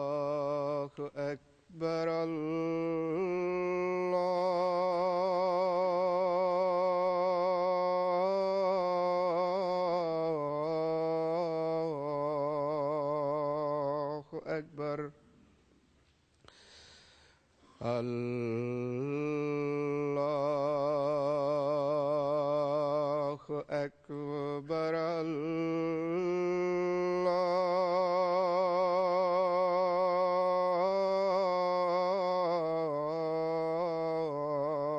الله أكبر الله أكبر الله أكبر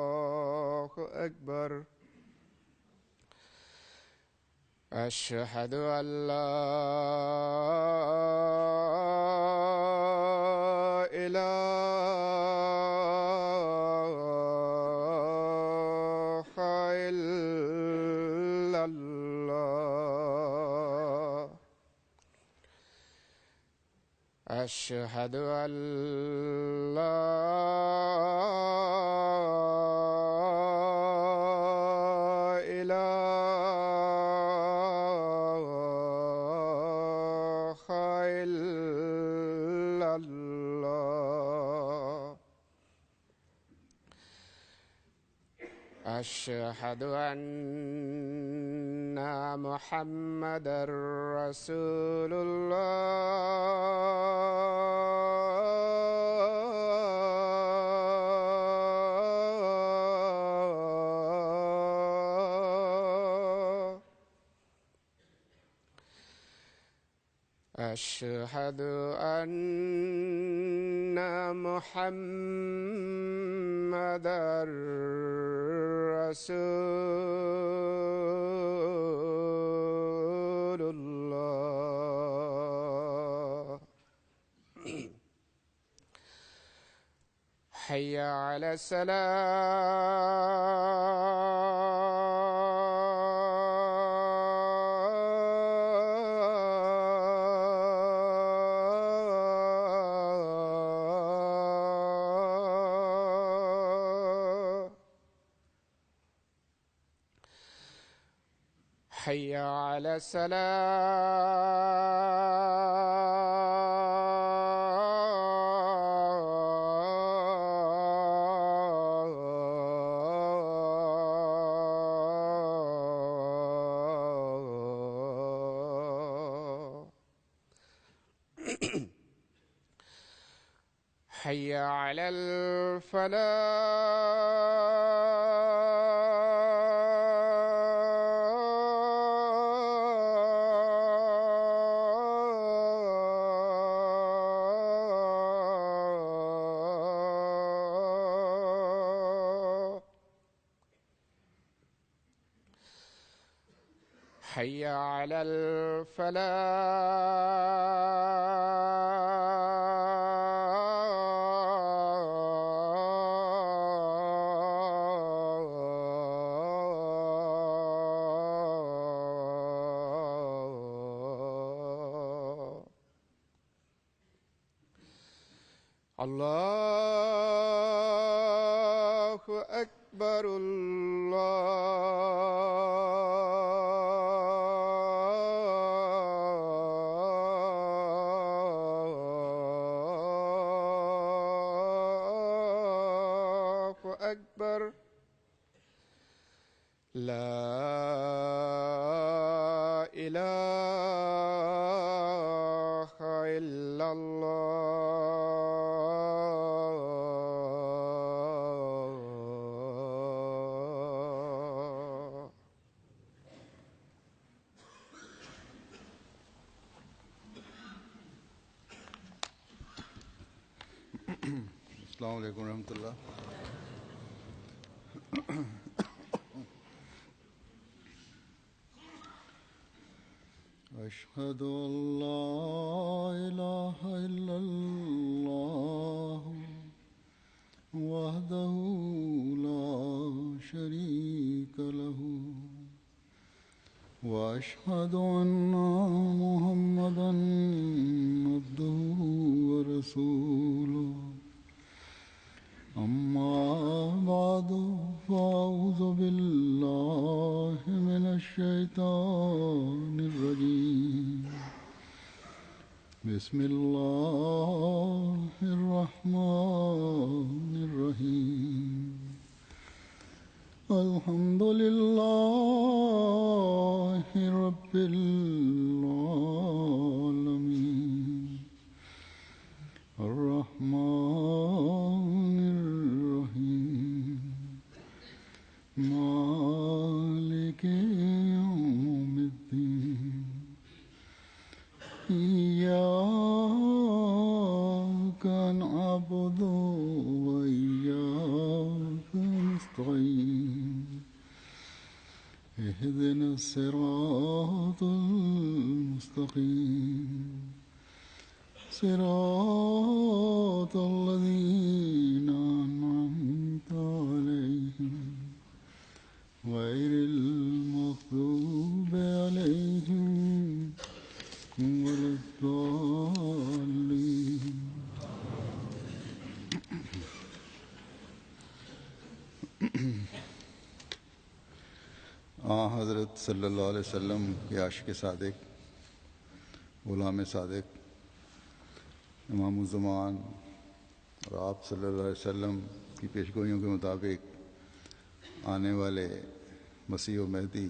الله أكبر أشهد أن لا إله إلا الله أشهد أن لا إله إلا الله أشهد أن محمدًا رسول الله أشهد أن محمدًا رسول الله حي على الصلاة حي على السلام حي على الفلاح حي على الفلاح الله أكبر الله أكبر لا إله إلا الله السلام عليكم ورحمة الله. أشهد أن لا إله إلا الله وحده لا شريك له وأشهد أن محمدًا عبده ورسوله. أما بعد فأعوذ بالله من الشيطان الرجيم. بسم الله الرحمن الرحيم الحمد لله رب العالمين الرحمن الرحيم مالك يوم الدين إياك نعبد وإياك نستعين اهدنا الصراط المستقيم صراط الذين أنعمت عليهم غير المغضوب عليهم ولا الضالين حضرت صلی اللہ علیہ وسلم کے عاشق صادق، غلام صادق، امام الزمان اور آپ صلی اللہ علیہ وسلم کی پیشگوئیوں کے مطابق آنے والے مسیح و مہدی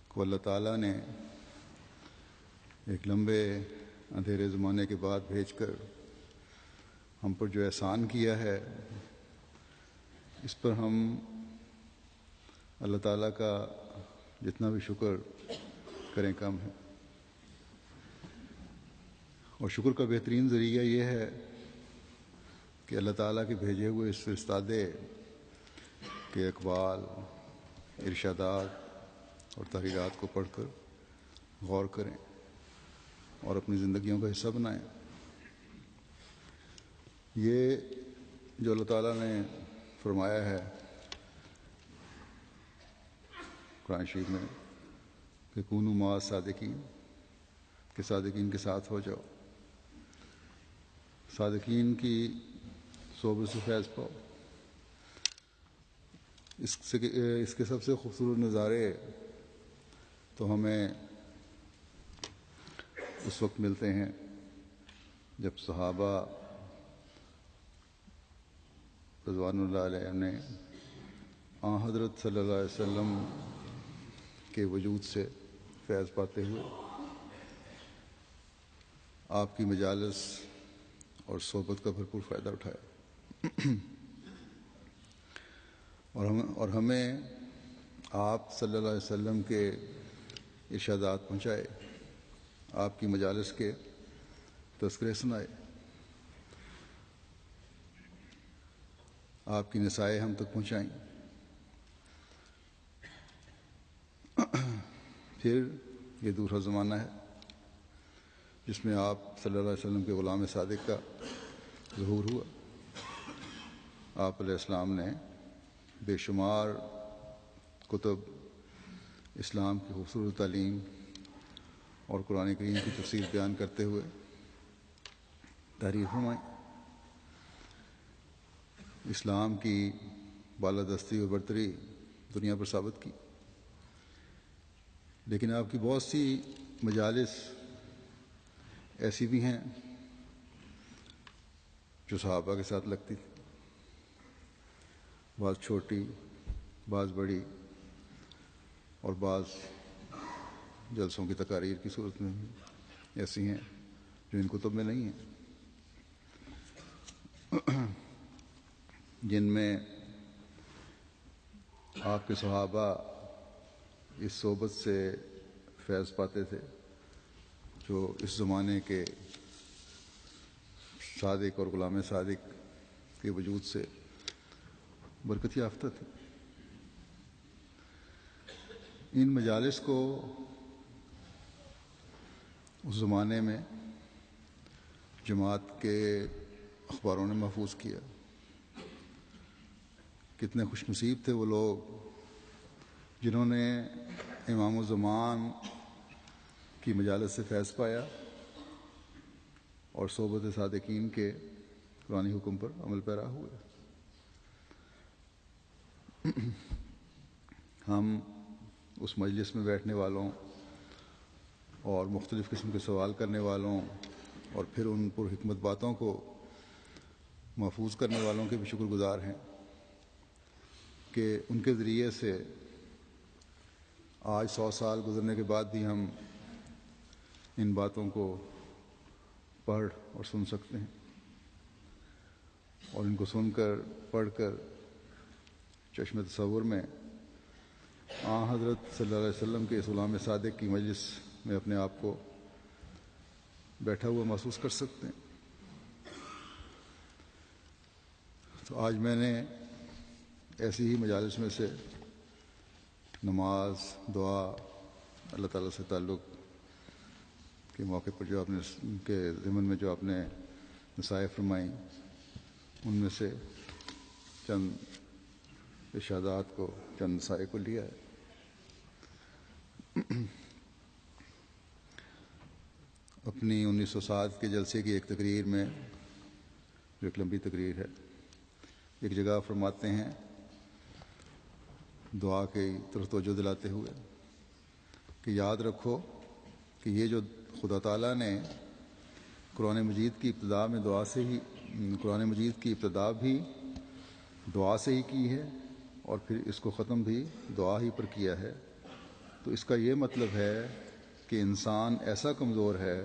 کو اللہ تعالیٰ نے ایک لمبے اندھیرے زمانے کے بعد بھیج کر ہم پر جو احسان کیا ہے، اس پر ہم اللہ تعالیٰ کا جتنا بھی شکر کریں کم ہے۔ اور شکر کا بہترین ذریعہ یہ ہے کہ اللہ تعالیٰ کے بھیجے ہوئے اس فرستادے کے اقوال، ارشادات اور تحریرات کو پڑھ کر غور کریں اور اپنی زندگیوں کا حصہ بنائیں۔ یہ جو اللہ تعالیٰ نے فرمایا ہے قرآن شریف میں کہ کونوا مع الصادقین، کہ صادقین کے ساتھ ہو جاؤ، صادقین کی صحبت سے فیض پاؤ۔ اس کے سب سے خوبصورت نظارے تو ہمیں اس وقت ملتے ہیں جب صحابہ رضوان اللہ علیہ نے حضرت صلی اللہ علیہ وسلم کے وجود سے فیض پاتے ہوئے آپ کی مجالس اور صحبت کا بھرپور فائدہ اٹھایا، اور ہمیں آپ صلی اللہ علیہ وسلم کے ارشادات پہنچائے، آپ کی مجالس کے تذکرے سنائے، آپ کی نصائح ہم تک پہنچائیں۔ پھر یہ دوسرا زمانہ ہے جس میں آپ صلی اللہ علیہ وسلم کے غلام صادق کا ظہور ہوا۔ آپ علیہ السلام نے بے شمار کتب، اسلام کی خوبصورت تعلیم اور قرآن کریم کی تفسیر بیان کرتے ہوئے تحریر فرمائی، اسلام کی بالادستی و برتری دنیا پر ثابت کی۔ لیکن آپ کی بہت سی مجالس ایسی بھی ہیں جو صحابہ کے ساتھ لگتی تھی، بعض چھوٹی، بعض بڑی، اور بعض جلسوں کی تقاریر کی صورت میں ایسی ہیں جو ان کتب میں نہیں ہیں، جن میں آپ کے صحابہ اس صحبت سے فیض پاتے تھے جو اس زمانے کے صادق اور غلام صادق کے وجود سے برکت یافتہ تھی۔ ان مجالس کو اس زمانے میں جماعت کے اخباروں نے محفوظ کیا۔ کتنے خوش نصیب تھے وہ لوگ جنہوں نے امام الزمان کی مجالس سے فیض پایا اور صحبت صادقین کے قرآنی حکم پر عمل پیرا ہوئے۔ ہم اس مجلس میں بیٹھنے والوں اور مختلف قسم کے سوال کرنے والوں اور پھر ان پر حکمت باتوں کو محفوظ کرنے والوں کے بھی شکر گزار ہیں کہ ان کے ذریعے سے آج 100 سال گزرنے کے بعد بھی ہم ان باتوں کو پڑھ اور سن سکتے ہیں، اور ان کو سن کر پڑھ کر چشم تصور میں حضرت صلی اللہ علیہ وسلم کے اس غلام صادق کی مجلس میں اپنے آپ کو بیٹھا ہوا محسوس کر سکتے ہیں۔ تو آج میں نے ایسی ہی مجالس میں سے نماز، دعا، اللہ تعالیٰ سے تعلق کے موقع پر جو آپ نے کے ضمن میں جو آپ نے نصائح فرمائیں، ان میں سے چند ارشادات کو، چند نصائح کو لیا ہے۔ اپنی 1907 کے جلسے کی ایک تقریر میں، جو ایک لمبی تقریر ہے، ایک جگہ فرماتے ہیں دعا کی طرف توجہ دلاتے ہوئے کہ یاد رکھو کہ یہ جو خدا تعالیٰ نے قرآن مجید کی ابتدا میں دعا سے ہی، قرآن مجید کی ابتدا بھی دعا سے ہی کی ہے اور پھر اس کو ختم بھی دعا ہی پر کیا ہے، تو اس کا یہ مطلب ہے کہ انسان ایسا کمزور ہے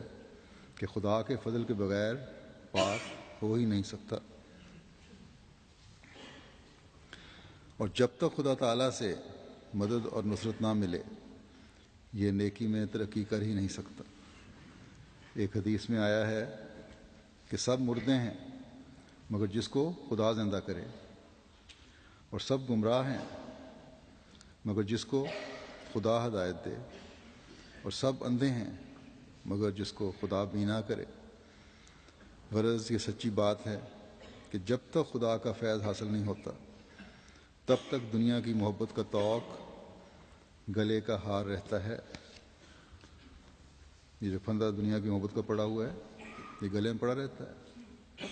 کہ خدا کے فضل کے بغیر پاک ہو ہی نہیں سکتا، اور جب تک خدا تعالیٰ سے مدد اور نصرت نہ ملے یہ نیکی میں ترقی کر ہی نہیں سکتا۔ ایک حدیث میں آیا ہے کہ سب مردے ہیں مگر جس کو خدا زندہ کرے، اور سب گمراہ ہیں مگر جس کو خدا ہدایت دے، اور سب اندھے ہیں مگر جس کو خدا بینا کرے۔ غرض یہ سچی بات ہے کہ جب تک خدا کا فیض حاصل نہیں ہوتا تب تک دنیا کی محبت کا طوق گلے کا ہار رہتا ہے۔ یہ جو پھندا دنیا کی محبت کا پڑا ہوا ہے یہ گلے میں پڑا رہتا ہے۔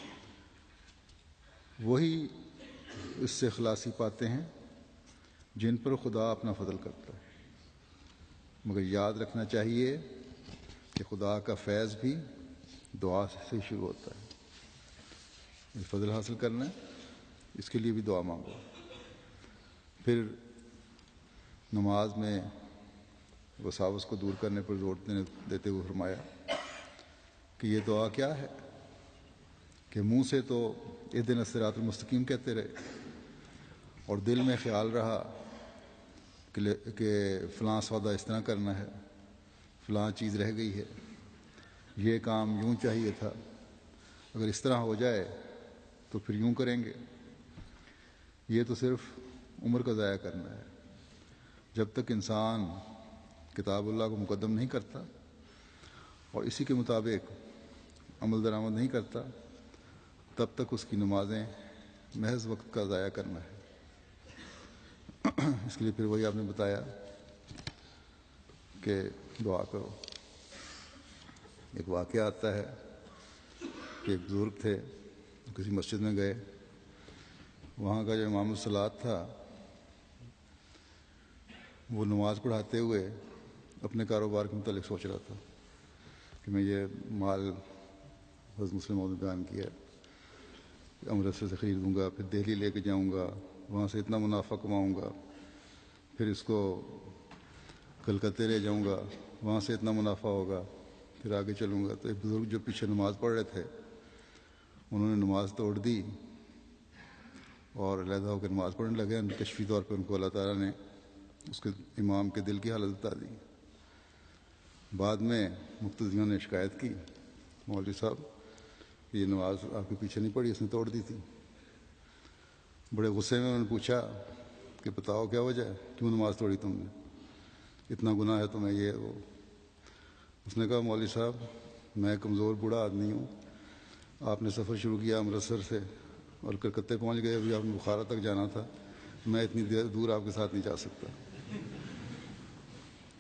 وہی اس سے خلاصی پاتے ہیں جن پر خدا اپنا فضل کرتا ہے، مگر یاد رکھنا چاہیے کہ خدا کا فیض بھی دعا سے شروع ہوتا ہے۔ فضل حاصل کرنا ہے، اس کے لیے بھی دعا مانگو۔ پھر نماز میں وساوس کو دور کرنے پر زور دیتے ہوئے فرمایا کہ یہ دعا کیا ہے کہ منہ سے تو اہدنا الصراط المستقیم کہتے رہے اور دل میں خیال رہا کہ فلاں سودا اس طرح کرنا ہے، فلاں چیز رہ گئی ہے، یہ کام یوں چاہیے تھا، اگر اس طرح ہو جائے تو پھر یوں کریں گے۔ یہ تو صرف عمر کا ضائع کرنا ہے۔ جب تک انسان کتاب اللہ کو مقدم نہیں کرتا اور اسی کے مطابق عمل درآمد نہیں کرتا تب تک اس کی نمازیں محض وقت کا ضائع کرنا ہے۔ اس کے لیے پھر وہی آپ نے بتایا کہ دعا کرو۔ ایک واقعہ آتا ہے کہ ایک بزرگ تھے، کسی مسجد میں گئے، وہاں کا جو امام الصلاۃ تھا وہ نماز پڑھاتے ہوئے اپنے کاروبار کے متعلق سوچ رہا تھا کہ میں یہ مال حضرت مسلم نے بیان کیا کہ امرتسر سے خریدوں گا، پھر دہلی لے کے جاؤں گا، وہاں سے اتنا منافع کماؤں گا، پھر اس کو کلکتے لے جاؤں گا، وہاں سے اتنا منافع ہوگا، پھر آگے چلوں گا۔ تو ایک بزرگ جو پیچھے نماز پڑھ رہے تھے انہوں نے نماز توڑ دی اور علیحدہ ہو کے نماز پڑھنے لگے۔ کشفی طور پہ ان کو اللہ تعالیٰ نے اس کے امام کے دل کی حالت بتا دی۔ بعد میں مقتدیوں نے شکایت کی، مولوی صاحب یہ نماز آپ کے پیچھے نہیں پڑھی، اس نے توڑ دی تھی۔ بڑے غصے میں انہوں نے پوچھا کہ بتاؤ کیا وجہ ہے، کیوں نماز توڑی تم نے، اتنا گناہ ہے تمہیں یہ وہ۔ اس نے کہا مولوی صاحب میں کمزور بوڑھا آدمی ہوں، آپ نے سفر شروع کیا امرتسر سے اور کلکتے پہنچ گئے، ابھی آپ نے بخارا تک جانا تھا، میں اتنی دور آپ کے ساتھ نہیں جا سکتا۔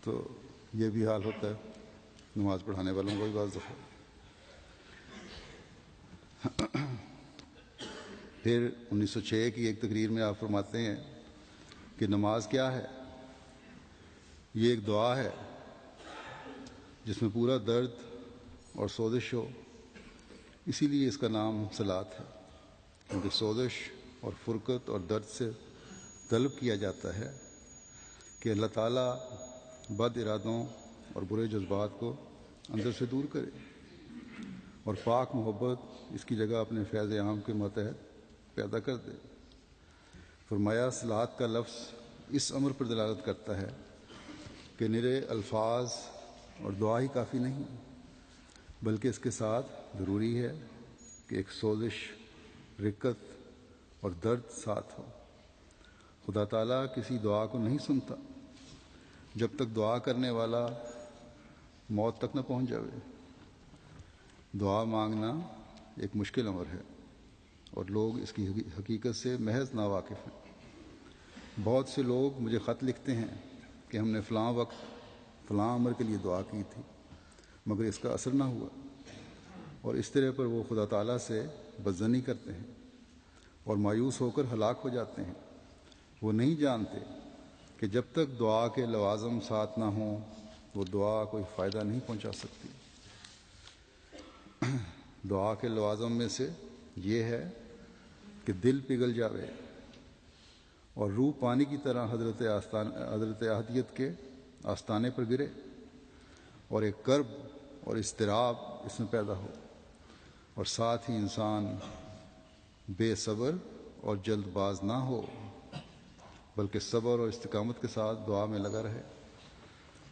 تو یہ بھی حال ہوتا ہے نماز پڑھانے والوں کو بھی بعض دفعہ۔ پھر 1906 کی ایک تقریر میں آپ فرماتے ہیں کہ نماز کیا ہے؟ یہ ایک دعا ہے جس میں پورا درد اور سوزش ہو، اسی لیے اس کا نام صلات ہے، کیونکہ سوزش اور فرقت اور درد سے طلب کیا جاتا ہے کہ اللہ تعالیٰ بد ارادوں اور برے جذبات کو اندر سے دور کرے اور پاک محبت اس کی جگہ اپنے فیض عام کے ماتحت پیدا کر دے۔ فرمایا صلات کا لفظ اس امر پر دلالت کرتا ہے کہ نرے الفاظ اور دعا ہی کافی نہیں، بلکہ اس کے ساتھ ضروری ہے کہ ایک سوزش، رقت اور درد ساتھ ہو۔ خدا تعالیٰ کسی دعا کو نہیں سنتا جب تک دعا کرنے والا موت تک نہ پہنچ جاوے۔ دعا مانگنا ایک مشکل امر ہے اور لوگ اس کی حقیقت سے محض ناواقف ہیں۔ بہت سے لوگ مجھے خط لکھتے ہیں کہ ہم نے فلاں وقت فلاں امر کے لیے دعا کی تھی مگر اس کا اثر نہ ہوا، اور اس طرح پر وہ خدا تعالیٰ سے بدظنی کرتے ہیں اور مایوس ہو کر ہلاک ہو جاتے ہیں۔ وہ نہیں جانتے کہ جب تک دعا کے لوازم ساتھ نہ ہوں وہ دعا کوئی فائدہ نہیں پہنچا سکتی۔ دعا کے لوازم میں سے یہ ہے کہ دل پگھل جاوے اور روح پانی کی طرح حضرت احدیت کے آستانے پر گرے، اور ایک کرب اور اضطراب اس میں پیدا ہو، اور ساتھ ہی انسان بے صبر اور جلد باز نہ ہو بلکہ صبر اور استقامت کے ساتھ دعا میں لگا رہے،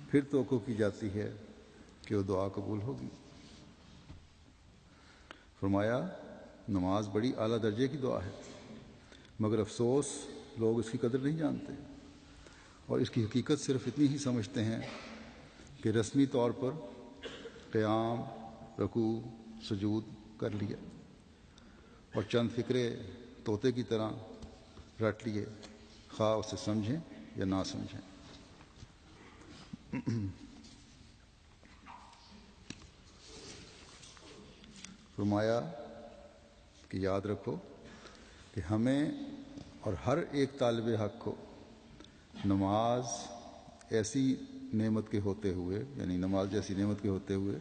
پھر توقع کی جاتی ہے کہ وہ دعا قبول ہوگی۔ فرمایا نماز بڑی اعلیٰ درجے کی دعا ہے، مگر افسوس لوگ اس کی قدر نہیں جانتے اور اس کی حقیقت صرف اتنی ہی سمجھتے ہیں کہ رسمی طور پر قیام، رکوع، سجود کر لیا اور چند فقرے طوطے کی طرح رٹ لیے، خواہ اسے سمجھیں یا نہ سمجھیں۔ فرمایا کہ یاد رکھو کہ ہمیں اور ہر ایک طالب حق کو نماز ایسی نعمت کے ہوتے ہوئے، یعنی نماز جیسی نعمت کے ہوتے ہوئے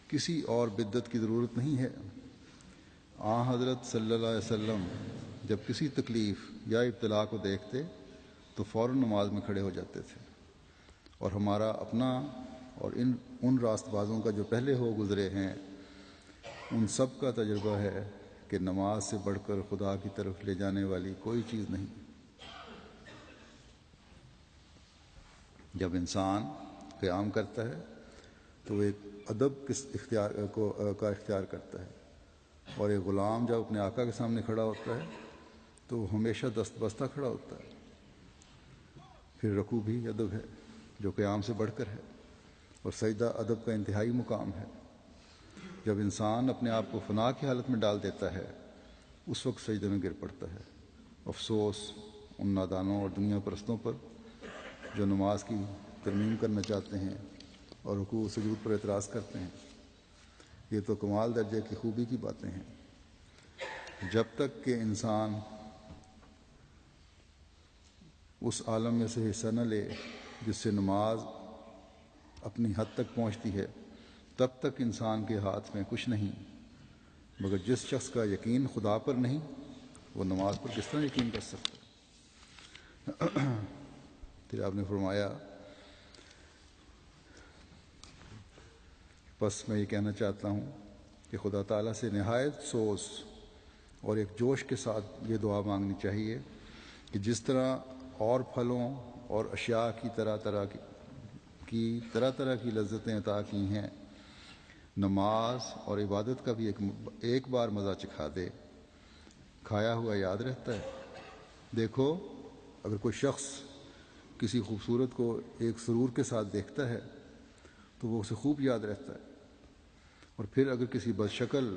کسی اور بدعت کی ضرورت نہیں ہے۔ حضرت صلی اللہ علیہ وسلم جب کسی تکلیف یا ابتلا کو دیکھتے تو فوراً نماز میں کھڑے ہو جاتے تھے، اور ہمارا اپنا اور ان راست بازوں کا جو پہلے ہو گزرے ہیں ان سب کا تجربہ ہے کہ نماز سے بڑھ کر خدا کی طرف لے جانے والی کوئی چیز نہیں۔ جب انسان قیام کرتا ہے تو وہ ایک ادب کا اختیار کرتا ہے، اور ایک غلام جب اپنے آقا کے سامنے کھڑا ہوتا ہے تو وہ ہمیشہ دست بستہ کھڑا ہوتا ہے۔ پھر رکوع بھی ادب ہے جو قیام سے بڑھ کر ہے، اور سجدہ ادب کا انتہائی مقام ہے۔ جب انسان اپنے آپ کو فنا کی حالت میں ڈال دیتا ہے اس وقت سجدے میں گر پڑتا ہے۔ افسوس ان نادانوں اور دنیا پرستوں پر جو نماز کی ترمیم کرنا چاہتے ہیں اور رکوع و سجود پر اعتراض کرتے ہیں۔ یہ تو کمال درجے کی خوبی کی باتیں ہیں۔ جب تک کہ انسان اس عالم میں سے حصہ نہ لے جس سے نماز اپنی حد تک پہنچتی ہے، تب تک انسان کے ہاتھ میں کچھ نہیں، مگر جس شخص کا یقین خدا پر نہیں وہ نماز پر کس طرح یقین کر سکتا ہے؟ پھر آپ نے فرمایا بس میں یہ کہنا چاہتا ہوں کہ خدا تعالیٰ سے نہایت سوز اور ایک جوش کے ساتھ یہ دعا مانگنی چاہیے کہ جس طرح اور پھلوں اور اشیاء کی طرح طرح کی لذتیں عطا کی ہیں، نماز اور عبادت کا بھی ایک بار مزہ چکھا دے، کھایا ہوا یاد رہتا ہے۔ دیکھو اگر کوئی شخص کسی خوبصورت کو ایک سرور کے ساتھ دیکھتا ہے تو وہ اسے خوب یاد رہتا ہے، اور پھر اگر کسی بدشکل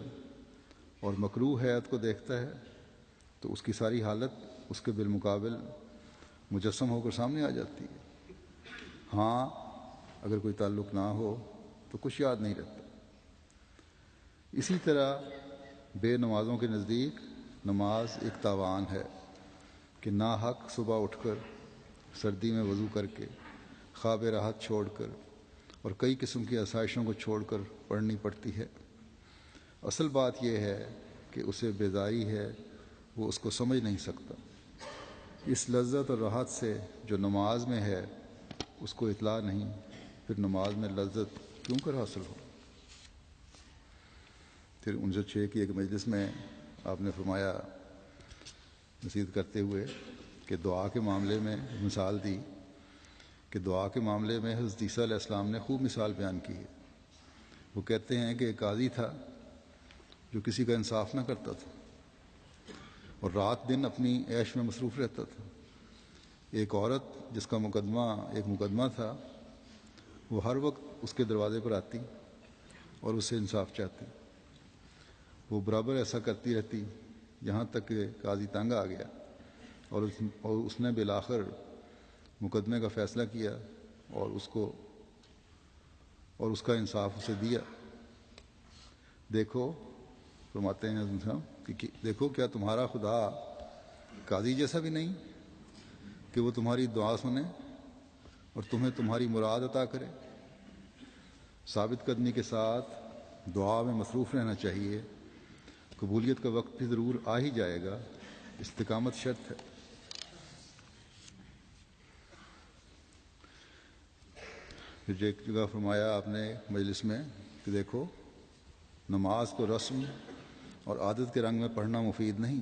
اور مکروہ حیت کو دیکھتا ہے تو اس کی ساری حالت اس کے بالمقابل مجسم ہو کر سامنے آ جاتی ہے۔ ہاں اگر کوئی تعلق نہ ہو تو کچھ یاد نہیں رہتا۔ اسی طرح بے نمازوں کے نزدیک نماز ایک تاوان ہے کہ ناحق صبح اٹھ کر سردی میں وضو کر کے خواب راحت چھوڑ کر اور کئی قسم کی آسائشوں کو چھوڑ کر پڑھنی پڑتی ہے۔ اصل بات یہ ہے کہ اسے بیزاری ہے، وہ اس کو سمجھ نہیں سکتا۔ اس لذت اور راحت سے جو نماز میں ہے اس کو اطلاع نہیں، پھر نماز میں لذت کیوں کر حاصل ہو؟ پھر 1906 کی ایک مجلس میں آپ نے فرمایا نصیحت کرتے ہوئے کہ دعا کے معاملے میں مثال دی کہ دعا کے معاملے میں حضرت عیسیٰ علیہ السلام نے خوب مثال بیان کی ہے۔ وہ کہتے ہیں کہ ایک قاضی تھا جو کسی کا انصاف نہ کرتا تھا اور رات دن اپنی عیش میں مصروف رہتا تھا۔ ایک عورت جس کا ایک مقدمہ تھا، وہ ہر وقت اس کے دروازے پر آتی اور اس سے انصاف چاہتی۔ وہ برابر ایسا کرتی رہتی یہاں تک کہ قاضی تنگ آ گیا اور اس نے بالآخر مقدمے کا فیصلہ کیا اور اس کا انصاف اسے دیا۔ دیکھو، فرماتے ہیں کہ دیکھو کیا تمہارا خدا قاضی جیسا بھی نہیں کہ وہ تمہاری دعا سنے اور تمہیں تمہاری مراد عطا کرے۔ ثابت قدمی کے ساتھ دعا میں مصروف رہنا چاہیے۔ قبولیت کا وقت بھی ضرور آ ہی جائے گا، استقامت شرط ہے۔ پھر ایک جگہ فرمایا آپ نے مجلس میں کہ دیکھو، نماز کو رسم اور عادت کے رنگ میں پڑھنا مفید نہیں،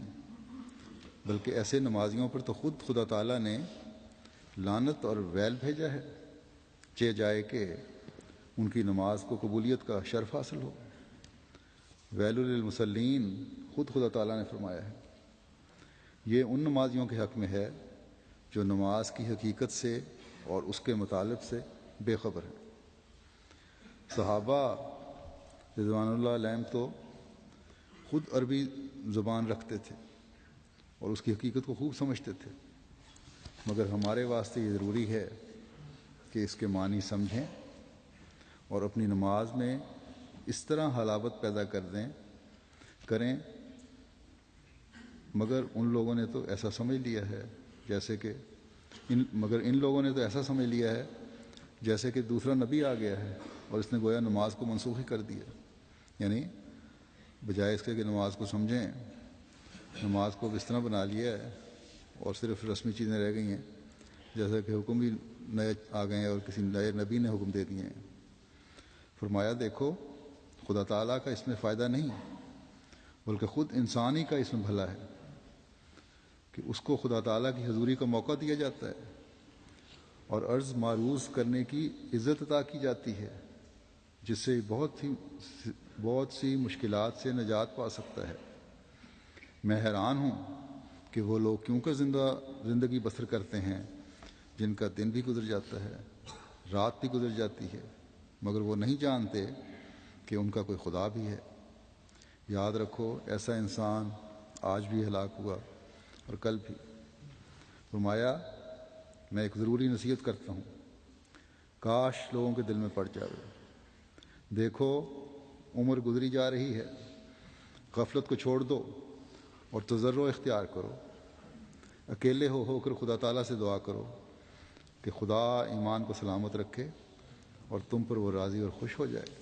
بلکہ ایسے نمازیوں پر تو خود خدا تعالیٰ نے لعنت اور ویل بھیجا ہے، چہ جائے کہ ان کی نماز کو قبولیت کا شرف حاصل ہو۔ ویل للمصلین خود خدا تعالیٰ نے فرمایا ہے۔ یہ ان نمازیوں کے حق میں ہے جو نماز کی حقیقت سے اور اس کے مطالب سے بے خبر ہیں۔ صحابہ رضوان اللہ علیہم تو خود عربی زبان رکھتے تھے اور اس کی حقیقت کو خوب سمجھتے تھے، مگر ہمارے واسطے یہ ضروری ہے کہ اس کے معنی سمجھیں اور اپنی نماز میں اس طرح حلاوت پیدا کریں، مگر ان لوگوں نے تو ایسا سمجھ لیا ہے جیسے کہ دوسرا نبی آ گیا ہے اور اس نے گویا نماز کو منسوخ ہی کر دیا۔ یعنی بجائے اس کے کہ نماز کو سمجھیں، نماز کو اس طرح بنا لیا ہے اور صرف رسمی چیزیں رہ گئی ہیں، جیسا کہ حکم بھی نئے آ گئے ہیں اور کسی نئے نبی نے حکم دے دیے ہیں۔ فرمایا دیکھو، خدا تعالیٰ کا اس میں فائدہ نہیں بلکہ خود انسان ہی کا اس میں بھلا ہے کہ اس کو خدا تعالیٰ کی حضوری کا موقع دیا جاتا ہے اور عرض معروض کرنے کی عزت عطا کی جاتی ہے، جس سے بہت سی مشکلات سے نجات پا سکتا ہے۔ میں حیران ہوں کہ وہ لوگ کیوں کر زندگی بسر کرتے ہیں جن کا دن بھی گزر جاتا ہے، رات بھی گزر جاتی ہے، مگر وہ نہیں جانتے کہ ان کا کوئی خدا بھی ہے۔ یاد رکھو، ایسا انسان آج بھی ہلاک ہوا اور کل بھی۔ فرمایا میں ایک ضروری نصیحت کرتا ہوں، کاش لوگوں کے دل میں پڑ جائے۔ دیکھو، عمر گزری جا رہی ہے، غفلت کو چھوڑ دو اور تضرع اختیار کرو۔ اکیلے ہو کر خدا تعالیٰ سے دعا کرو کہ خدا ایمان کو سلامت رکھے اور تم پر وہ راضی اور خوش ہو جائے۔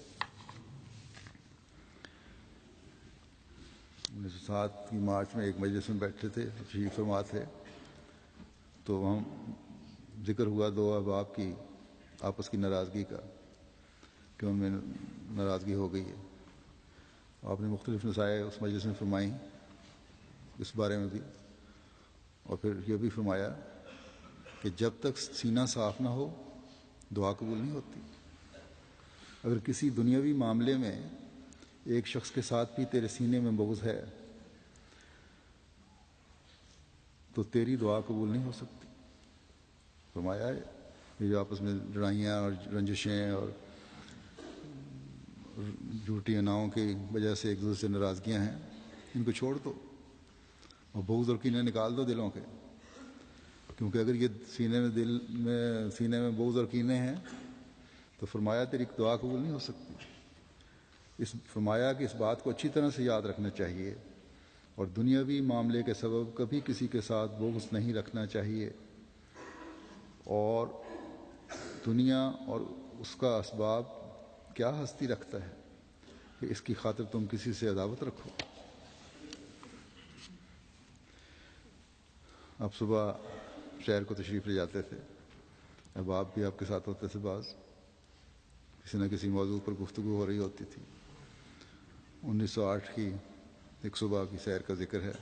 1907 کی مارچ میں ایک مجلس میں بیٹھے تھے، تشریف فرما تھے، تو وہاں ذکر ہوا دو احباب کی آپس کی ناراضگی کا کہ ان میں ناراضگی ہو گئی ہے۔ آپ نے مختلف نصائح اس مجلس میں فرمائیں اس بارے میں بھی، اور پھر یہ بھی فرمایا کہ جب تک سینہ صاف نہ ہو دعا قبول نہیں ہوتی۔ اگر کسی دنیاوی معاملے میں ایک شخص کے ساتھ بھی تیرے سینے میں بغض ہے تو تیری دعا قبول نہیں ہو سکتی۔ فرمایا ہے یہ جو آپس میں لڑائیاں اور رنجشیں اور جھوٹی اناؤں کی وجہ سے ایک دوسرے سے ناراضگیاں ہیں، ان کو چھوڑ دو اور بغض اور کینے نکال دو دلوں کے، کیونکہ اگر یہ سینے میں بغض اور کینے ہیں تو فرمایا تیری دعا قبول نہیں ہو سکتی۔ فرمایا کہ اس بات کو اچھی طرح سے یاد رکھنا چاہیے اور دنیاوی معاملے کے سبب کبھی کسی کے ساتھ بغض نہیں رکھنا چاہیے، اور دنیا اور اس کا اسباب کیا ہستی رکھتا ہے کہ اس کی خاطر تم کسی سے عداوت رکھو؟ آپ صبح شہر کو تشریف لے جاتے تھے، احباب بھی آپ کے ساتھ ہوتے تھے، بعض کسی نہ کسی موضوع پر گفتگو ہو رہی ہوتی تھی۔ 1908 کی ایک صبح کی سیر کا ذکر ہے۔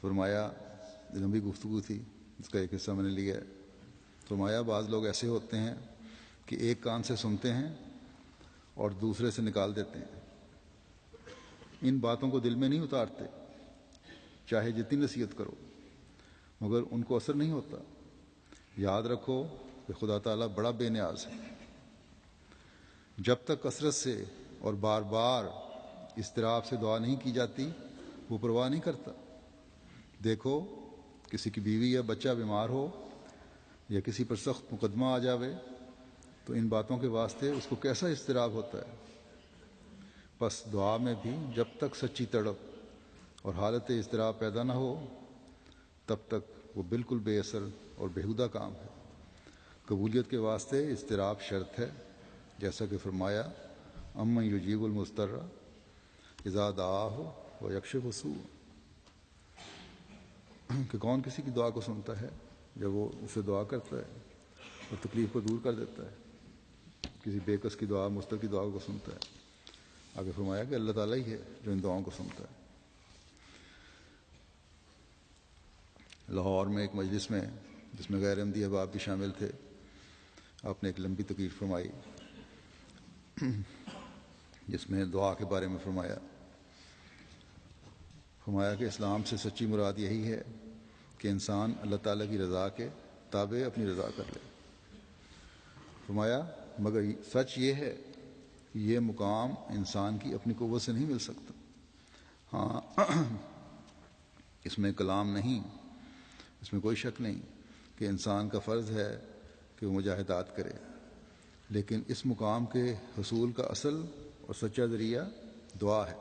فرمایا، لمبی گفتگو تھی، اس کا ایک حصہ میں نے لیا ہے۔ فرمایا بعض لوگ ایسے ہوتے ہیں کہ ایک کان سے سنتے ہیں اور دوسرے سے نکال دیتے ہیں، ان باتوں کو دل میں نہیں اتارتے، چاہے جتنی نصیحت کرو، مگر ان کو اثر نہیں ہوتا۔ یاد رکھو کہ خدا تعالیٰ بڑا بے نیاز ہے۔ جب تک کثرت سے اور بار بار اضطراب سے دعا نہیں کی جاتی، وہ پرواہ نہیں کرتا۔ دیکھو، کسی کی بیوی یا بچہ بیمار ہو یا کسی پر سخت مقدمہ آ جاوے تو ان باتوں کے واسطے اس کو کیسا اضطراب ہوتا ہے۔ بس دعا میں بھی جب تک سچی تڑپ اور حالت اضطراب پیدا نہ ہو، تب تک وہ بالکل بے اثر اور بیہودہ کام ہے۔ قبولیت کے واسطے اضطراب شرط ہے، جیسا کہ فرمایا، امن یجیب المضطر اذا دعاہ ویکشف السوء، کہ کون کسی کی دعا کو سنتا ہے جب وہ اسے دعا کرتا ہے اور تکلیف کو دور کر دیتا ہے۔ کسی بے کس کی دعا، مضطر کی دعا کو سنتا ہے۔ آگے فرمایا کہ اللہ تعالیٰ ہی ہے جو ان دعاؤں کو سنتا ہے۔ لاہور میں ایک مجلس میں، جس میں غیر احمدی احباب بھی شامل تھے، آپ نے ایک لمبی تقریر فرمائی جس میں دعا کے بارے میں فرمایا کہ اسلام سے سچی مراد یہی ہے کہ انسان اللہ تعالیٰ کی رضا کے تابع اپنی رضا کر لے۔ فرمایا مگر سچ یہ ہے کہ یہ مقام انسان کی اپنی قوت سے نہیں مل سکتا۔ ہاں، اس میں کلام نہیں، اس میں کوئی شک نہیں کہ انسان کا فرض ہے کہ وہ مجاہدات کرے، لیکن اس مقام کے حصول کا اصل اور سچا ذریعہ دعا ہے۔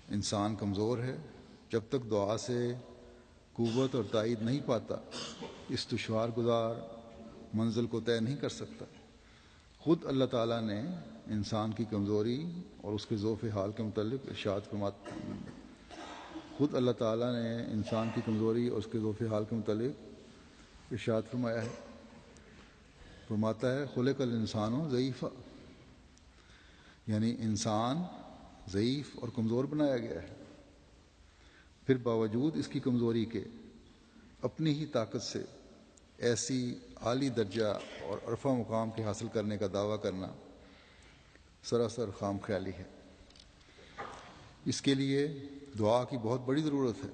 انسان کمزور ہے، جب تک دعا سے قوت اور تائید نہیں پاتا، اس دشوار گزار منزل کو طے نہیں کر سکتا۔ خود اللہ تعالیٰ نے انسان کی کمزوری اور اس کے ضعف حال کے متعلق ارشاد فرماتا ہے۔ خود اللہ تعالیٰ نے انسان کی کمزوری اور اس کے ضعف حال کے متعلق ارشاد فرمایا ہے۔ فرماتا ہے خلق الانسان ضعیفا، یعنی انسان ضعیف اور کمزور بنایا گیا ہے، پھر باوجود اس کی کمزوری کے اپنی ہی طاقت سے ایسی عالی درجہ اور عرفہ مقام کے حاصل کرنے کا دعویٰ کرنا سراسر خام خیالی ہے۔ اس کے لیے دعا کی بہت بڑی ضرورت ہے۔